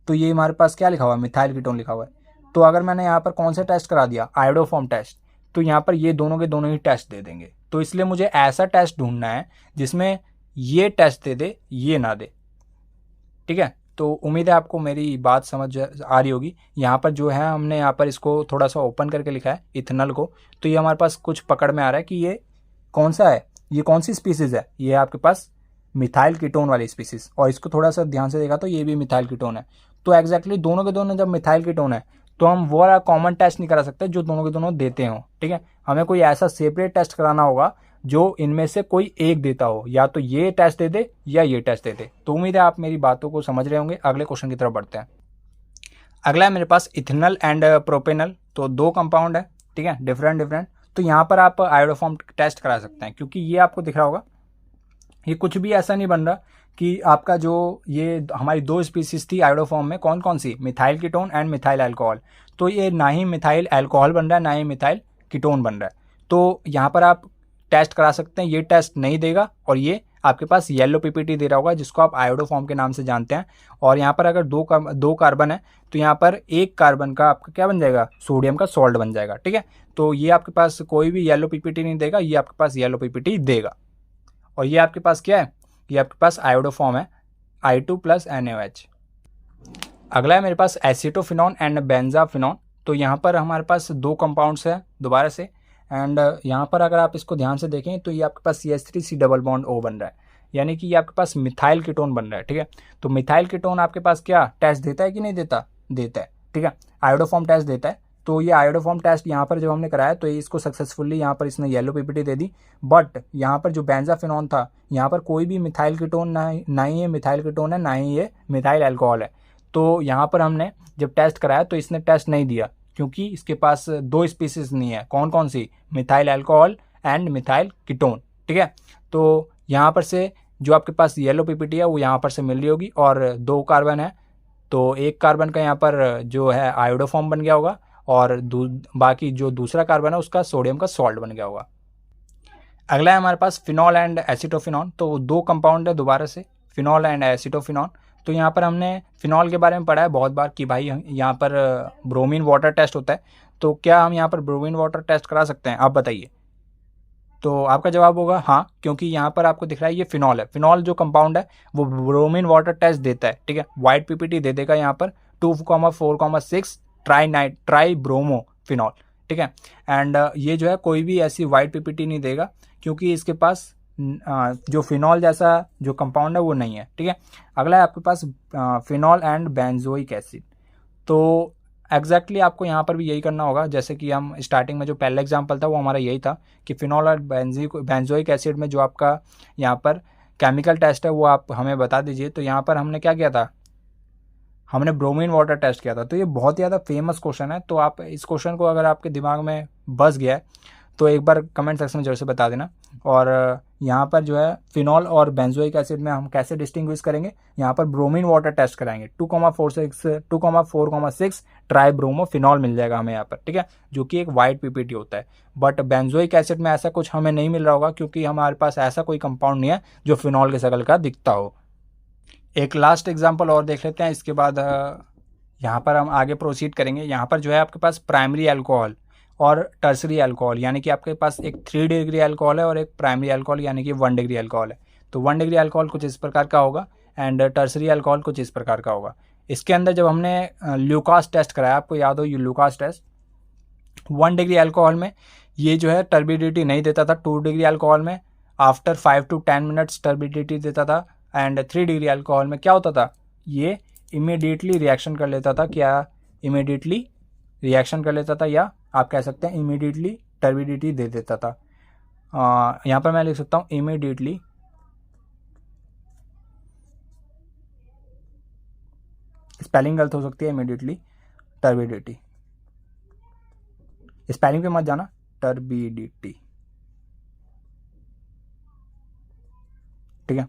तो ये हमारे पास क्या लिखा हुआ है, मिथाइल कीटोन लिखा हुआ है। तो अगर मैंने यहाँ पर कौन सा टेस्ट करा दिया, आयोडोफॉर्म टेस्ट, तो यहाँ पर ये दोनों के दोनों ही टेस्ट दे देंगे। तो इसलिए मुझे ऐसा टेस्ट ढूंढना है जिसमें ये टेस्ट दे दे ये ना दे, ठीक है। तो उम्मीद है आपको मेरी बात समझ आ रही होगी। यहाँ पर जो है हमने यहाँ पर इसको थोड़ा सा ओपन करके लिखा है इथेनॉल को, तो ये हमारे पास कुछ पकड़ में आ रहा है कि ये कौन सा है, ये कौन सी स्पीसीज है, ये आपके पास मिथाइल कीटोन वाली स्पीसीज। और इसको थोड़ा सा ध्यान से देखा तो ये भी मिथाइल कीटोन है। तो एग्जैक्टली दोनों के दोनों जब मिथाइल कीटोन है तो हम वो वाला कॉमन टेस्ट नहीं करा सकते जो दोनों के दोनों देते हो, ठीक है। हमें कोई ऐसा सेपरेट टेस्ट कराना होगा जो इनमें से कोई एक देता हो, या तो ये टेस्ट दे दे या ये टेस्ट दे दे। तो उम्मीद है आप मेरी बातों को समझ रहे होंगे। अगले क्वेश्चन की तरफ बढ़ते हैं। अगला है मेरे पास इथेनॉल एंड प्रोपेनॉल। तो 2 कंपाउंड है, ठीक है, डिफरेंट। तो यहाँ पर आप आयोडोफॉर्म टेस्ट करा सकते हैं क्योंकि ये आपको दिख रहा होगा ये कुछ भी ऐसा नहीं बन रहा कि आपका जो ये हमारी 2 स्पीसीज थी आयोडोफॉर्म में, कौन कौन सी, methyl ketone and methyl alcohol. तो ये ना ही मिथाइल अल्कोहल बन रहा है ना ही मिथाइल कीटोन बन रहा है। तो यहाँ पर आप टेस्ट करा सकते हैं, ये टेस्ट नहीं देगा और ये आपके पास येलो पीपीटी दे रहा होगा जिसको आप आयोडोफॉर्म के नाम से जानते हैं। और यहाँ पर अगर दो कार्बन है तो यहाँ पर एक कार्बन का आपका क्या बन जाएगा, सोडियम का सॉल्ट बन जाएगा, ठीक है। तो ये आपके पास कोई भी येलो पीपीटी नहीं देगा, ये आपके पास येलो पीपीटी देगा। और ये आपके पास क्या है, ये आपके पास आयोडोफॉर्म है I2 प्लस NaOH। अगला है मेरे पास एसिटोफिनॉन एंड बेंजाफिनॉन। तो यहाँ पर हमारे पास 2 कंपाउंड्स हैं दोबारा से एंड यहाँ पर अगर आप इसको ध्यान से देखें तो ये आपके पास CH3C डबल बॉन्ड O बन रहा है, यानी कि ये आपके पास मिथाइल कीटोन बन रहा है, ठीक है। तो मिथाइल कीटोन आपके पास क्या टेस्ट देता है कि नहीं देता, देता है, ठीक है, आयोडोफॉर्म टेस्ट देता है। तो ये आयोडोफॉर्म टेस्ट यहाँ पर जब हमने कराया तो इसको सक्सेसफुली यहाँ पर इसने yellow PPT they the. But यहाँ पर जो बेंजाफिनॉन था यहाँ पर कोई भी मिथाइल कीटोन ना ही ये मिथाइल कीटोन है ना ही ये मिथाइल अल्कोहल है। तो यहाँ पर हमने जब टेस्ट कराया तो इसने टेस्ट नहीं दिया क्योंकि इसके पास 2 स्पीसीज नहीं है, कौन कौन सी, methyl alcohol and methyl ketone, ठीक है। तो यहाँ पर से जो आपके पास येलो पीपीटी है वो यहाँ पर से मिल रही होगी और 2 कार्बन है तो एक कार्बन का यहाँ पर जो है आयोडोफॉर्म बन गया होगा और बाकी जो दूसरा कार्बन है उसका सोडियम का सॉल्ट बन गया होगा। अगला है हमारे पास फिनॉल एंड एसिटोफिनॉन। तो 2 कंपाउंड है दोबारा से, फिनॉल एंड एसिटोफिनॉन। तो यहाँ पर हमने फिनॉल के बारे में पढ़ा है बहुत बार कि भाई यहाँ पर ब्रोमीन वाटर टेस्ट होता है। तो क्या हम यहाँ पर ब्रोमीन वाटर टेस्ट करा सकते हैं, आप बताइए। तो आपका जवाब होगा हाँ, क्योंकि यहाँ पर आपको दिख रहा है ये फिनॉल है। फिनॉल जो कंपाउंड है वो ब्रोमीन वाटर टेस्ट देता है, ठीक है। वाइट पीपीटी दे देगा यहाँ पर 2,4,6 ट्राई ब्रोमो फिनॉल, ठीक है। एंड ये जो है कोई भी ऐसी वाइट पीपीटी नहीं देगा क्योंकि इसके पास जो फिनॉल जैसा जो कंपाउंड है वो नहीं है, ठीक है। अगला है आपके पास फिनॉल एंड बेंजोइक एसिड। तो एग्जैक्टली आपको यहाँ पर भी यही करना होगा जैसे कि हम स्टार्टिंग में जो पहला एग्जांपल था वो हमारा यही था कि फिनॉल और बेंजोइक एसिड में जो आपका यहाँ पर केमिकल टेस्ट है वो आप हमें बता दीजिए। तो यहाँ पर हमने क्या किया था, हमने ब्रोमीन वाटर टेस्ट किया था। तो ये बहुत ज़्यादा फेमस क्वेश्चन है, तो आप इस क्वेश्चन को अगर आपके दिमाग में बस गया है तो एक बार कमेंट सेक्शन में जरूर से बता देना। और यहाँ पर जो है फिनॉल और बेंजोइक एसिड में हम कैसे डिस्टिंग्विश करेंगे, यहाँ पर ब्रोमीन वाटर टेस्ट कराएंगे। 2,4,6 ट्राई ब्रोमोफिनॉल मिल जाएगा हमें यहाँ पर, ठीक है, जो कि एक वाइट पीपीटी होता है। बट बेंजोइक एसिड में ऐसा कुछ हमें नहीं मिल रहा होगा, क्योंकि हमारे पास ऐसा कोई कंपाउंड नहीं है जो फिनॉल के शक्ल का दिखता हो। एक लास्ट एग्जाम्पल और देख लेते हैं, इसके बाद यहाँ पर हम आगे प्रोसीड करेंगे। यहाँ पर जो है आपके पास प्राइमरी अल्कोहल और टर्सरी अल्कोहल, यानी कि आपके पास एक 3 डिग्री अल्कोहल है और एक प्राइमरी अल्कोहल यानी कि 1 डिग्री अल्कोहल है। तो 1 डिग्री अल्कोहल कुछ इस प्रकार का होगा एंड टर्सरी अल्कोहल कुछ इस प्रकार का होगा। इसके अंदर जब हमने ल्यूकास टेस्ट कराया, आपको याद हो ये ल्यूकास टेस्ट, 1 डिग्री अल्कोहल में ये जो है टर्बिडिटी नहीं देता था। 2 डिग्री अल्कोहल में आफ्टर 5 to 10 मिनट्स टर्बिडिटी देता था। एंड 3 डिग्री अल्कोहल में क्या होता था, ये इमीडिएटली रिएक्शन कर लेता था। क्या इमीडिएटली रिएक्शन कर लेता था, या आप कह सकते हैं इमीडिएटली टर्बिडिटी दे देता था। यहाँ पर मैं लिख सकता हूँ इमीडिएटली, स्पेलिंग गलत हो सकती है, इमीडिएटली टर्बिडिटी, स्पेलिंग पे मत जाना, टर्बिडिटी, ठीक है।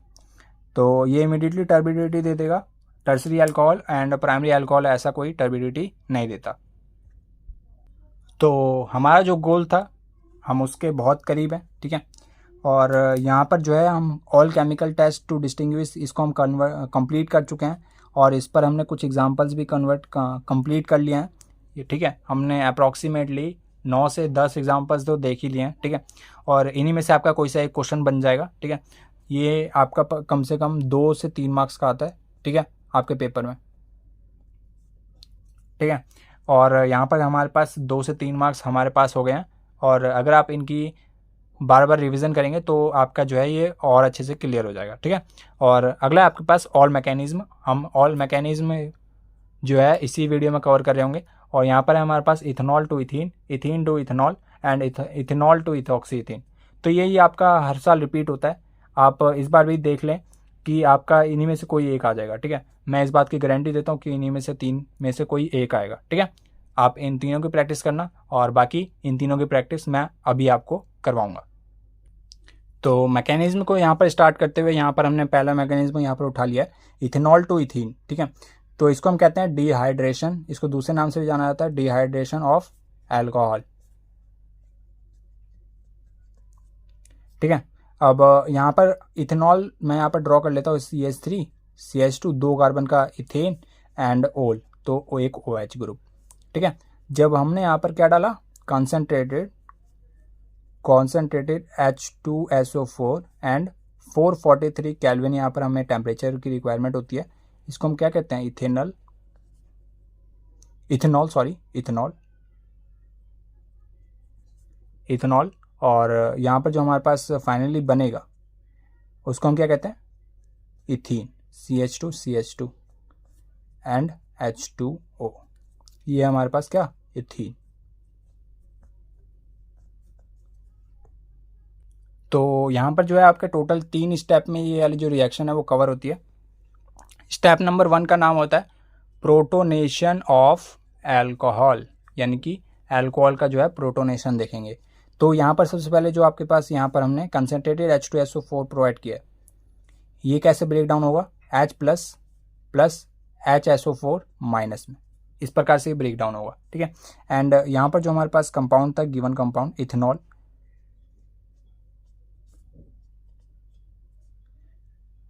तो ये इमीडिएटली टर्बिडिटी दे देगा। Tertiary alcohol and primary alcohol ऐसा कोई टर्बिडिटी नहीं देता। तो हमारा जो गोल था हम उसके बहुत करीब हैं, ठीक है। और यहाँ पर जो है हम all chemical test to distinguish इसको हम कंप्लीट कर चुके हैं, और इस पर हमने कुछ एग्जांपल्स भी कंप्लीट कर लिए हैं, ये ठीक है। हमने अप्रॉक्सीमेटली 9 से 10 एग्जांपल्स तो देख ही लिए हैं, ठीक है। और इन्हीं में से आपका कोई सा एक क्वेश्चन बन जाएगा, ठीक है। ये आपका कम से कम 2 से 3 मार्क्स का आता है, ठीक है, आपके पेपर में, ठीक है। और यहाँ पर हमारे पास 2 से 3 मार्क्स हमारे पास हो गए हैं, और अगर आप इनकी बार बार रिवीजन करेंगे तो आपका जो है ये और अच्छे से क्लियर हो जाएगा, ठीक है। और अगला आपके पास ऑल मैकेनिज्म, हम ऑल मैकेनिज्म जो है इसी वीडियो में कवर कर रहे होंगे। और यहाँ पर है हमारे पास ethanol to ethene, ethene to ethanol and ethanol to ethoxy ethene. तो यही आपका हर साल रिपीट होता है। आप इस बार भी देख लें कि आपका इन्हीं में से कोई एक आ जाएगा, ठीक है। मैं इस बात की गारंटी देता हूँ कि इन्हीं में से 3 में से कोई एक आएगा, ठीक है। आप इन तीनों की प्रैक्टिस करना, और बाकी इन तीनों की प्रैक्टिस मैं अभी आपको करवाऊंगा। तो मैकेनिज्म को यहाँ पर स्टार्ट करते हुए यहाँ पर हमने पहला मैकेनिज्म यहाँ पर उठा लिया है, इथेनॉल टू इथीन, ठीक है। तो इसको हम कहते हैं डिहाइड्रेशन, इसको दूसरे नाम से भी जाना जाता है डिहाइड्रेशन ऑफ एल्कोहल, ठीक है। अब यहाँ पर इथेनॉल मैं यहाँ पर ड्रॉ कर लेता हूँ, CH3 CH2 2 कार्बन का इथेन एंड ओल, तो एक OH ग्रुप, ठीक है। जब हमने यहाँ पर क्या डाला, कॉन्सेंट्रेटेड H2SO4 एंड 443 केल्विन यहाँ पर हमें टेम्परेचर की रिक्वायरमेंट होती है। इसको हम क्या कहते हैं, इथेनॉल। और यहाँ पर जो हमारे पास फाइनली बनेगा उसको हम क्या कहते हैं, इथीन, CH2 एंड H2O, ये हमारे पास क्या, इथीन। तो यहाँ पर जो है आपके टोटल 3 स्टेप में ये वाली जो रिएक्शन है वो कवर होती है। स्टेप नंबर 1 का नाम होता है प्रोटोनेशन ऑफ एल्कोहल, यानी कि एल्कोहल का जो है प्रोटोनेशन देखेंगे। तो यहाँ पर सबसे पहले जो आपके पास यहाँ पर हमने कंसनट्रेटेड H2SO4 प्रोवाइड किया है, ये कैसे ब्रेक डाउन होगा, H प्लस HSO4 माइनस में, इस प्रकार से ब्रेक डाउन होगा, ठीक है। एंड यहाँ पर जो हमारे पास कंपाउंड था, गिवन कंपाउंड इथेनॉल,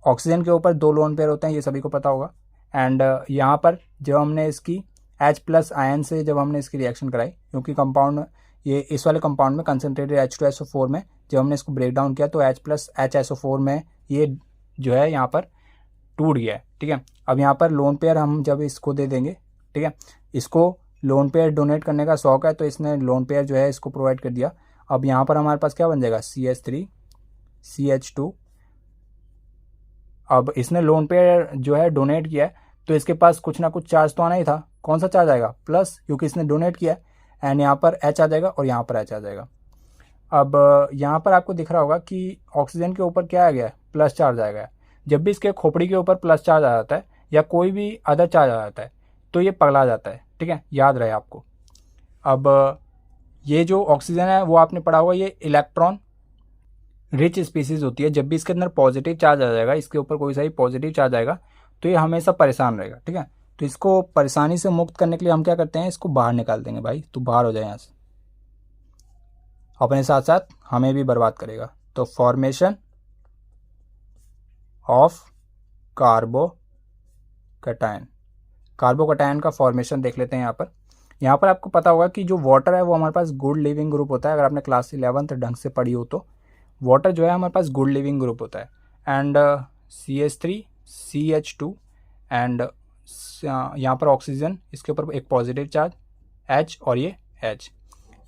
ऑक्सीजन के ऊपर 2 लोन पेयर होते हैं, ये सभी को पता होगा। एंड यहाँ पर जब हमने इसकी H+ आयन से जब हमने इसकी रिएक्शन कराई, क्योंकि कंपाउंड ये इस वाले कंपाउंड में कंसनट्रेटेड H2SO4 में जब हमने इसको ब्रेक डाउन किया तो H+ HSO4 में ये जो है यहाँ पर टूट गया है, ठीक है। अब यहाँ पर लोन पेयर हम जब इसको दे देंगे, ठीक है, इसको लोन पेयर डोनेट करने का शौक है तो इसने लोन पेयर जो है इसको प्रोवाइड कर दिया। अब यहाँ पर हमारे पास क्या बन जाएगा, CH3 CH2। अब इसने लोन पेयर जो है डोनेट किया है तो इसके पास कुछ ना कुछ चार्ज तो आना ही था, कौन सा चार्ज आएगा, प्लस, क्योंकि इसने डोनेट किया है। एंड यहाँ पर H आ जाएगा और यहाँ पर H आ जाएगा। अब यहाँ पर आपको दिख रहा होगा कि ऑक्सीजन के ऊपर क्या आ गया है, प्लस चार्ज आ गया। जब भी इसके खोपड़ी के ऊपर प्लस चार्ज आ जाता है या कोई भी अदर चार्ज आ जाता है तो ये पगला जाता है, ठीक है, याद रहे आपको। अब ये जो ऑक्सीजन है वो आपने पढ़ा होगा, ये इलेक्ट्रॉन रिच स्पीसीज होती है। जब भी इसके अंदर पॉजिटिव चार्ज आ जाएगा, इसके ऊपर कोई सा भी पॉजिटिव चार्ज आएगा तो ये हमेशा परेशान रहेगा। ठीक है, तो इसको परेशानी से मुक्त करने के लिए हम क्या करते हैं, इसको बाहर निकाल देंगे। भाई तू बाहर हो जाए यहाँ से, अपने साथ साथ हमें भी बर्बाद करेगा। तो फॉर्मेशन ऑफ कार्बोकैटायन, कार्बोकैटायन का फॉर्मेशन देख लेते हैं। यहाँ पर आपको पता होगा कि जो वाटर है वो हमारे पास गुड लिविंग ग्रुप होता है। अगर आपने क्लास 11th ढंग से पढ़ी हो तो वाटर जो है हमारे पास गुड लिविंग ग्रुप होता है। एंड CH3 CH2 एंड यहाँ पर ऑक्सीजन, इसके ऊपर एक पॉजिटिव चार्ज H और ये H।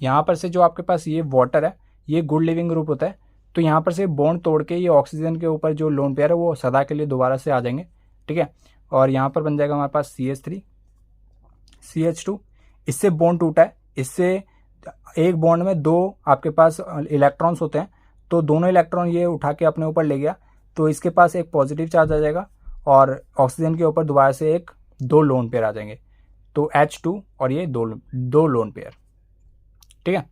यहाँ पर से जो आपके पास ये वाटर है ये गुड लिविंग ग्रुप होता है। तो यहाँ पर से बॉन्ड तोड़ के ये ऑक्सीजन के ऊपर जो लोन पेयर है वो सदा के लिए दोबारा से आ जाएंगे। ठीक है, और यहाँ पर बन जाएगा हमारे पास CH3 CH2। इससे बॉन्ड टूटा है, इससे एक बॉन्ड में दो आपके पास इलेक्ट्रॉन्स होते हैं, तो दोनों इलेक्ट्रॉन ये उठा के अपने ऊपर ले गया, तो इसके पास एक पॉजिटिव चार्ज आ जाएगा और ऑक्सीजन के ऊपर दोबारा से दो लोन पेयर आ जाएंगे। तो H2 और ये दो लोन पेयर। ठीक है,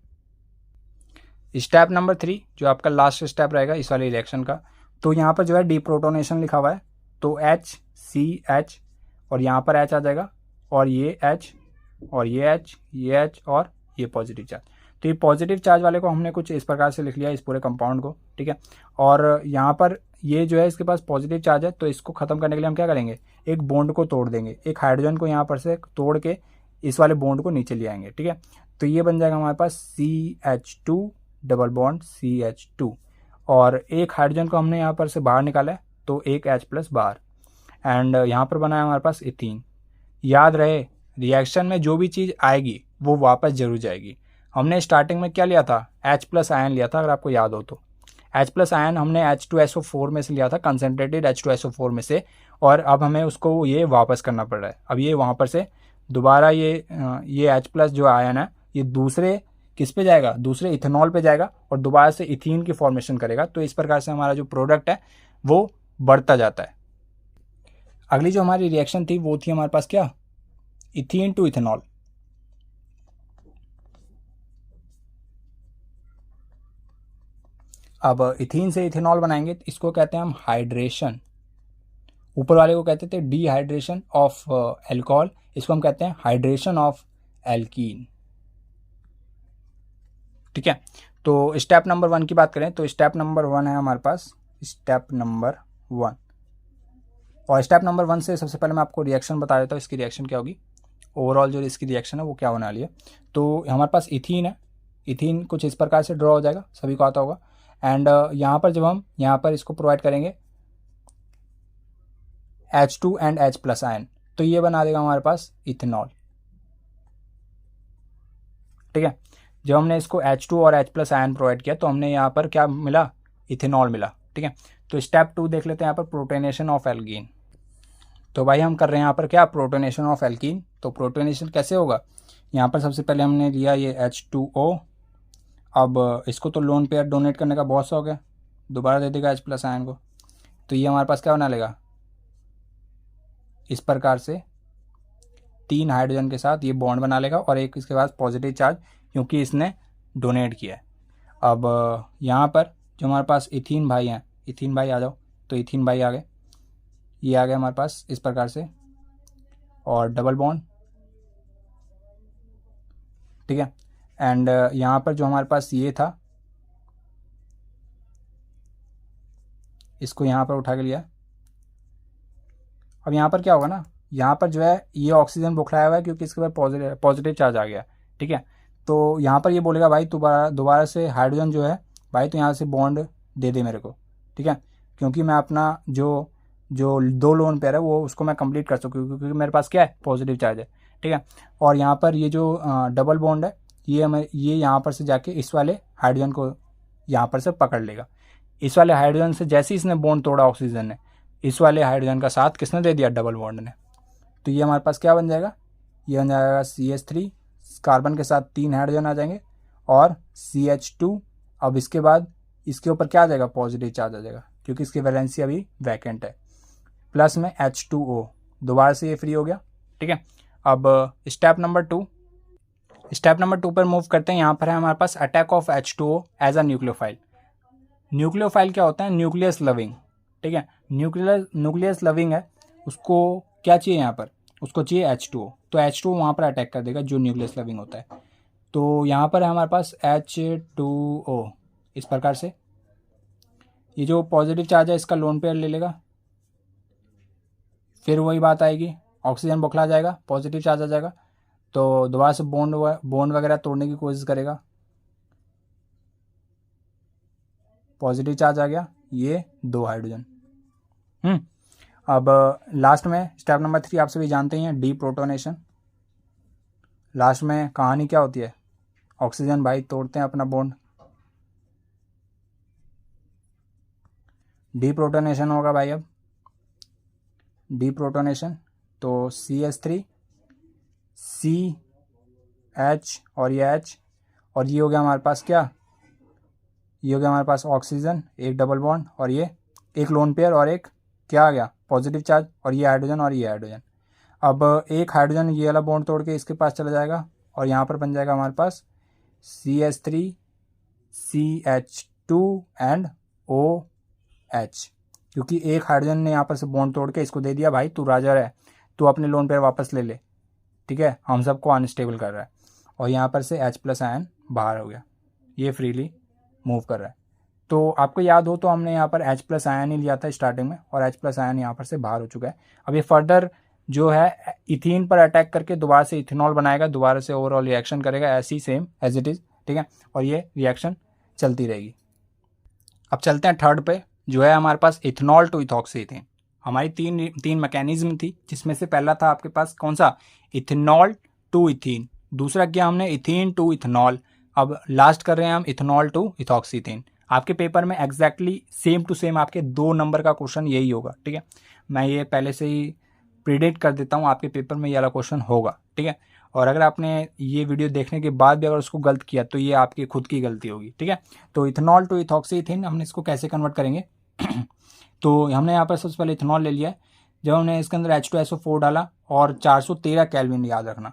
स्टेप नंबर 3 जो आपका लास्ट स्टेप रहेगा इस वाले रिएक्शन का, तो यहाँ पर जो है डीप्रोटोनेशन लिखा हुआ है, तो HCH और यहाँ पर H आ जाएगा और ये H और ये H और ये पॉजिटिव चार्ज। तो ये पॉजिटिव चार्ज वाले को हमने कुछ इस प्रकार से लिख लिया इस पूरे कंपाउंड को। ठीक है, और यहाँ पर ये जो है इसके पास पॉजिटिव चार्ज है, तो इसको ख़त्म करने के लिए हम क्या करेंगे, एक बॉन्ड को तोड़ देंगे, एक हाइड्रोजन को यहाँ पर से तोड़ के इस वाले बॉन्ड को नीचे ले आएंगे। ठीक है, तो ये बन जाएगा हमारे पास CH2 डबल बॉन्ड CH2 और एक हाइड्रोजन को हमने यहाँ पर से बाहर निकाला है, तो एक H प्लस बाहर। एंड यहाँ पर बना है हमारे पास इथीन। याद रहे रिएक्शन में जो भी चीज़ आएगी वो वापस जरूर जाएगी। हमने स्टार्टिंग में क्या लिया था, H प्लस आयन लिया था, अगर आपको याद हो तो H प्लस आयन हमने H2SO4 में से लिया था, कंसनट्रेटेड H2SO4 में से, और अब हमें उसको ये वापस करना पड़ रहा है। अब ये वहाँ पर से दोबारा ये H प्लस जो आयन है ये दूसरे किस पे जाएगा, दूसरे इथेनॉल पे जाएगा और दोबारा से इथीन की फॉर्मेशन करेगा। तो इस प्रकार से हमारा जो प्रोडक्ट है वो बढ़ता जाता है। अगली जो हमारी रिएक्शन थी वो थी हमारे पास क्या, इथीन टू इथेनॉल। अब इथीन से इथेनॉल बनाएंगे तो इसको कहते हैं हम हाइड्रेशन। ऊपर वाले को कहते थे डिहाइड्रेशन ऑफ एल्कोहल, इसको हम कहते हैं हाइड्रेशन ऑफ एल्कीन। ठीक है, तो स्टेप नंबर 1 की बात करें तो स्टेप नंबर 1 है हमारे पास, स्टेप नंबर 1। और स्टेप नंबर 1 से सबसे पहले मैं आपको रिएक्शन बता देता हूँ, इसकी रिएक्शन क्या होगी, ओवरऑल जो इसकी रिएक्शन है वो क्या होने वाली है। तो हमारे पास इथीन है, इथीन कुछ इस प्रकार से ड्रॉ हो जाएगा, सभी को आता होगा। एंड यहाँ पर जब हम यहाँ पर इसको प्रोवाइड करेंगे H2 and H plus ion, तो ये बना देगा हमारे पास इथेनॉल। ठीक है, जब हमने इसको H2 और H प्लस आयन प्रोवाइड किया तो हमने यहाँ पर क्या मिला, इथेनॉल मिला। ठीक है, तो स्टेप 2 देख लेते हैं यहाँ पर, प्रोटोनेशन ऑफ एल्कीन। तो भाई हम कर रहे हैं यहाँ पर क्या, प्रोटोनेशन ऑफ एल्कीन। तो प्रोटोनेशन कैसे होगा, यहाँ पर सबसे पहले हमने लिया ये H2O। अब इसको तो लोन पेयर डोनेट करने का बहुत शौक है, दोबारा दे देगा H प्लस आयन को, तो ये हमारे पास क्या बना लेगा, इस प्रकार से 3 हाइड्रोजन के साथ ये बॉन्ड बना लेगा और एक इसके पास पॉजिटिव चार्ज, क्योंकि इसने डोनेट किया है। अब यहाँ पर जो हमारे पास इथीन भाई हैं, इथीन भाई आ जाओ, तो इथीन भाई आ गए, ये आ गए हमारे पास इस प्रकार से, और डबल बॉन्ड। ठीक है, एंड यहाँ पर जो हमारे पास ये था इसको यहाँ पर उठा के लिया। अब यहाँ पर क्या होगा ना, यहाँ पर जो है ये ऑक्सीजन बुखलाया हुआ है क्योंकि इसके बाद पॉजिटिव चार्ज आ गया। ठीक है, तो यहाँ पर ये बोलेगा भाई दोबारा से हाइड्रोजन जो है भाई तो यहाँ से बॉन्ड दे दे मेरे को। ठीक है, क्योंकि मैं अपना जो 2 लोन पेयर है वो उसको मैं कंप्लीट कर सकूँ, क्योंकि मेरे पास क्या है, पॉजिटिव चार्ज है। ठीक है, और यहाँ पर ये जो डबल बॉन्ड है ये यहाँ पर से जाके इस वाले हाइड्रोजन को यहाँ पर से पकड़ लेगा। इस वाले हाइड्रोजन से जैसे ही इसने बॉन्ड तोड़ा ऑक्सीजन ने, इस वाले हाइड्रोजन का साथ किसने दे दिया, डबल बॉन्ड ने। तो ये हमारे पास क्या बन जाएगा, ये बन जाएगा CH3, कार्बन के साथ 3 हाइड्रोजन आ जाएंगे और CH2। अब इसके बाद इसके ऊपर क्या आ जाएगा, पॉजिटिव चार्ज आ जाएगा, क्योंकि इसकी वैलेंसी अभी वैकेंट है, प्लस में H2O, दोबारा से ये फ्री हो गया। ठीक है, अब स्टेप नंबर 2, स्टेप नंबर 2 पर मूव करते हैं। यहाँ पर है हमारे पास attack of H2O as a nucleophile. Nucleophile क्या होता है? न्यूक्लियस लविंग, ठीक है। न्यूक्लियस लविंग है, उसको क्या चाहिए यहाँ पर? उसको चाहिए H2O, तो H2O वहाँ पर अटैक कर देगा जो न्यूक्लियस लविंग होता है। तो यहाँ पर है हमारे पास H2O, इस प्रकार से ये जो पॉजिटिव चार्ज है इसका लोन पेयर ले लेगा, फिर वही बात आएगी, ऑक्सीजन बौखला जाएगा, पॉजिटिव चार्ज आ जाएगा, तो दोबारा से बॉन्ड वगैरह तोड़ने की कोशिश करेगा, पॉजिटिव चार्ज आ गया, ये 2 हाइड्रोजन। अब लास्ट में स्टेप नंबर 3 आप सभी जानते हैं, डीप्रोटोनेशन। लास्ट में कहानी क्या होती है? ऑक्सीजन भाई तोड़ते हैं अपना बॉन्ड, डीप्रोटोनेशन होगा भाई। अब डीप्रोटोनेशन तो CH3 CH और ये H, और ये हो गया हमारे पास क्या? ये हो गया हमारे पास ऑक्सीजन, एक डबल बॉन्ड, और ये एक लोन पेयर, और एक क्या आ गया? पॉजिटिव चार्ज, और ये हाइड्रोजन और ये हाइड्रोजन। अब एक हाइड्रोजन ये वाला बॉन्ड तोड़ के इसके पास चला जाएगा, और यहाँ पर बन जाएगा हमारे पास CH3 CH2 एंड OH, क्योंकि एक हाइड्रोजन ने यहाँ पर से बॉन्ड तोड़ के इसको दे दिया, भाई तू राजा है, तू अपने लोन पेयर वापस ले ले, ठीक है, हम सबको अनस्टेबल कर रहा है। और यहाँ पर से H+ आयन बाहर हो गया, ये फ्रीली मूव कर रहा है। तो आपको याद हो तो हमने यहाँ पर H+ आयन ही लिया था स्टार्टिंग में, और H+ आयन यहाँ पर से बाहर हो चुका है। अब ये फर्दर जो है इथीन पर अटैक करके दोबारा से इथेनॉल बनाएगा, दोबारा से ओवरऑल रिएक्शन करेगा ऐसी सेम एज इट इज़, ठीक है, और ये रिएक्शन चलती रहेगी। अब चलते हैं थर्ड पे, जो है हमारे पास इथेनॉल टू इथॉक्सी इथेन। हमारी तीन मैकेनिज्म थी, जिसमें से पहला था आपके पास कौन सा? Ethanol to ethene. दूसरा किया हमने इथीन टू इथेनॉल। अब लास्ट कर रहे हैं हम इथेनॉल टू इथॉक्सी इथेन। आपके पेपर में एग्जैक्टली सेम टू सेम आपके 2 नंबर का क्वेश्चन यही होगा, ठीक है। मैं ये पहले से ही प्रिडिक्ट कर देता हूँ, आपके पेपर में ये वाला क्वेश्चन होगा, ठीक है। और अगर आपने ये वीडियो देखने के बाद भी अगर उसको गलत किया तो ये आपकी खुद की गलती होगी, ठीक है। तो इथेनॉल टू इथॉक्सी इथेन हमने इसको कैसे कन्वर्ट करेंगे? तो हमने यहाँ पर सबसे पहले इथेनॉल ले लिया है। जब हमने इसके अंदर H2SO4 डाला और 413 केल्विन, याद रखना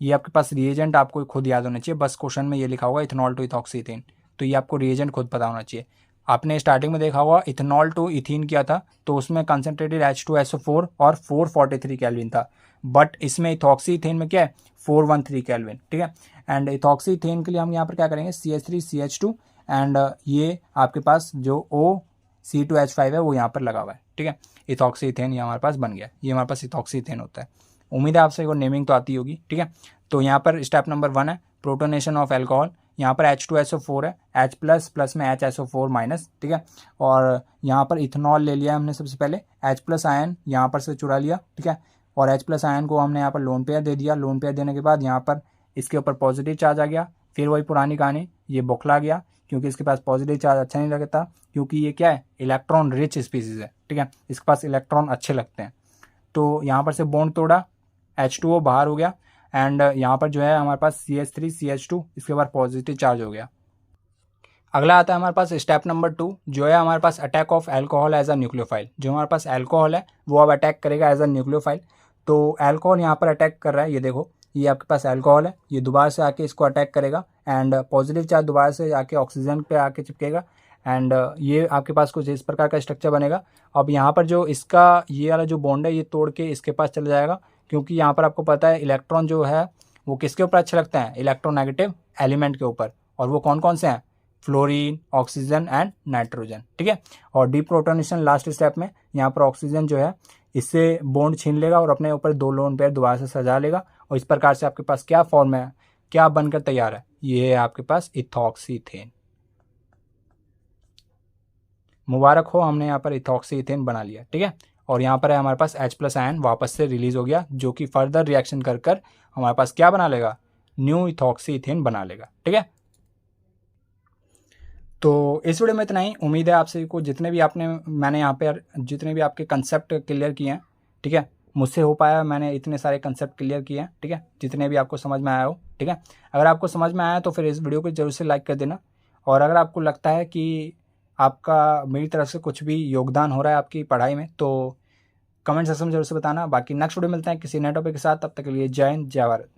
ये आपके पास रिएजेंट आपको खुद याद होना चाहिए, बस क्वेश्चन में ये लिखा होगा इथेनॉल टू इथॉक्सी इथेन, तो ये आपको रिएजेंट खुद पता होना चाहिए। आपने स्टार्टिंग में देखा होगा इथेनॉल टू इथीन किया था, तो उसमें कंसनट्रेटेड H2SO4 और 443 केल्विन था, बट इसमें इथॉक्सी इथेन में क्या है? 413 केल्विन, ठीक है। एंड इथॉक्सी इथेन के लिए हम यहाँ पर क्या करेंगे? CH3 CH2 एंड ये आपके पास जो OC2H5 है वो यहाँ पर लगा हुआ है, ठीक है। इथॉक्सी इथेन ये हमारे पास बन गया, ये हमारे पास इथॉक्सी इथेन होता है। उम्मीद है आपसे को नेमिंग तो आती होगी, ठीक है। तो यहाँ पर स्टेप नंबर 1 है प्रोटोनेशन ऑफ एल्कोहल। यहाँ पर H2SO4 है, H+ प्लस में HSO4 माइनस, ठीक है। और यहाँ पर इथेनॉल ले लिया हमने सबसे पहले, H+ आयन यहाँ पर से चुरा लिया, ठीक है। और H+ आयन को हमने यहाँ पर लोन पेयर दे दिया। लोन पेयर देने के बाद यहाँ पर इसके ऊपर पॉजिटिव चार्ज आ गया, फिर वही पुरानी कहानी, ये बौखला गया क्योंकि इसके पास पॉजिटिव चार्ज अच्छा नहीं लगता, क्योंकि ये क्या है? इलेक्ट्रॉन रिच स्पीसीज है, ठीक है, इसके पास इलेक्ट्रॉन अच्छे लगते हैं। तो यहाँ पर से बॉन्ड तोड़ा, H2O बाहर हो गया, एंड यहाँ पर जो है हमारे पास CH3 CH2, इसके बाद पॉजिटिव चार्ज हो गया। अगला आता है हमारे पास स्टेप नंबर 2, जो है हमारे पास attack of alcohol as a nucleophile. जो हमारे पास एल्कोहल है वो अब अटैक करेगा एज अ न्यूक्लियोफाइल। तो एल्कोहल यहाँ पर अटैक कर रहा है, ये देखो, ये आपके पास एल्कोहल है, ये दोबारा से आके इसको अटैक करेगा, एंड पॉजिटिव चार्ज दोबारा से आके ऑक्सीजन पे आके चिपकेगा, एंड ये आपके पास कुछ इस प्रकार का स्ट्रक्चर बनेगा। अब यहाँ पर जो इसका ये वाला जो बॉन्ड है ये तोड़ के इसके पास चला जाएगा, क्योंकि यहाँ पर आपको पता है इलेक्ट्रॉन जो है वो किसके ऊपर अच्छे लगते हैं? इलेक्ट्रोनेगेटिव एलिमेंट के ऊपर, और वो कौन कौन से हैं? फ्लोरीन, ऑक्सीजन एंड नाइट्रोजन, ठीक है। और डीप्रोटोनेशन लास्ट स्टेप में यहाँ पर ऑक्सीजन जो है इससे बॉन्ड छीन लेगा और अपने ऊपर 2 लोन पेयर दोबारा से सजा लेगा, और इस प्रकार से आपके पास क्या फॉर्म है, क्या बनकर तैयार है? ये है आपके पास इथॉक्सी इथेन। मुबारक हो, हमने यहाँ पर इथॉक्सी इथेन बना लिया, ठीक है। और यहाँ पर है हमारे पास H+ आयन वापस से रिलीज हो गया, जो कि फर्दर रिएक्शन कर कर हमारे पास क्या बना लेगा? न्यू इथॉक्सी इथेन बना लेगा, ठीक है। तो इस वीडियो में इतना ही। उम्मीद है आप सभी को जितने भी मैंने यहाँ पे जितने भी आपके कंसेप्ट क्लियर किए हैं, ठीक है, मुझसे हो पाया, मैंने इतने सारे कंसेप्ट क्लियर किए हैं, ठीक है, जितने भी आपको समझ में आया हो, ठीक है। अगर आपको समझ में आया तो फिर इस वीडियो को जरूर से लाइक कर देना, और अगर आपको लगता है कि आपका मेरी तरफ से कुछ भी योगदान हो रहा है आपकी पढ़ाई में, तो कमेंट सेक्शन में जरूर से बताना। बाकी नेक्स्ट वीडियो मिलते हैं किसी नए टॉपिक के साथ, तब तक के लिए जय हिंद, जय भारत।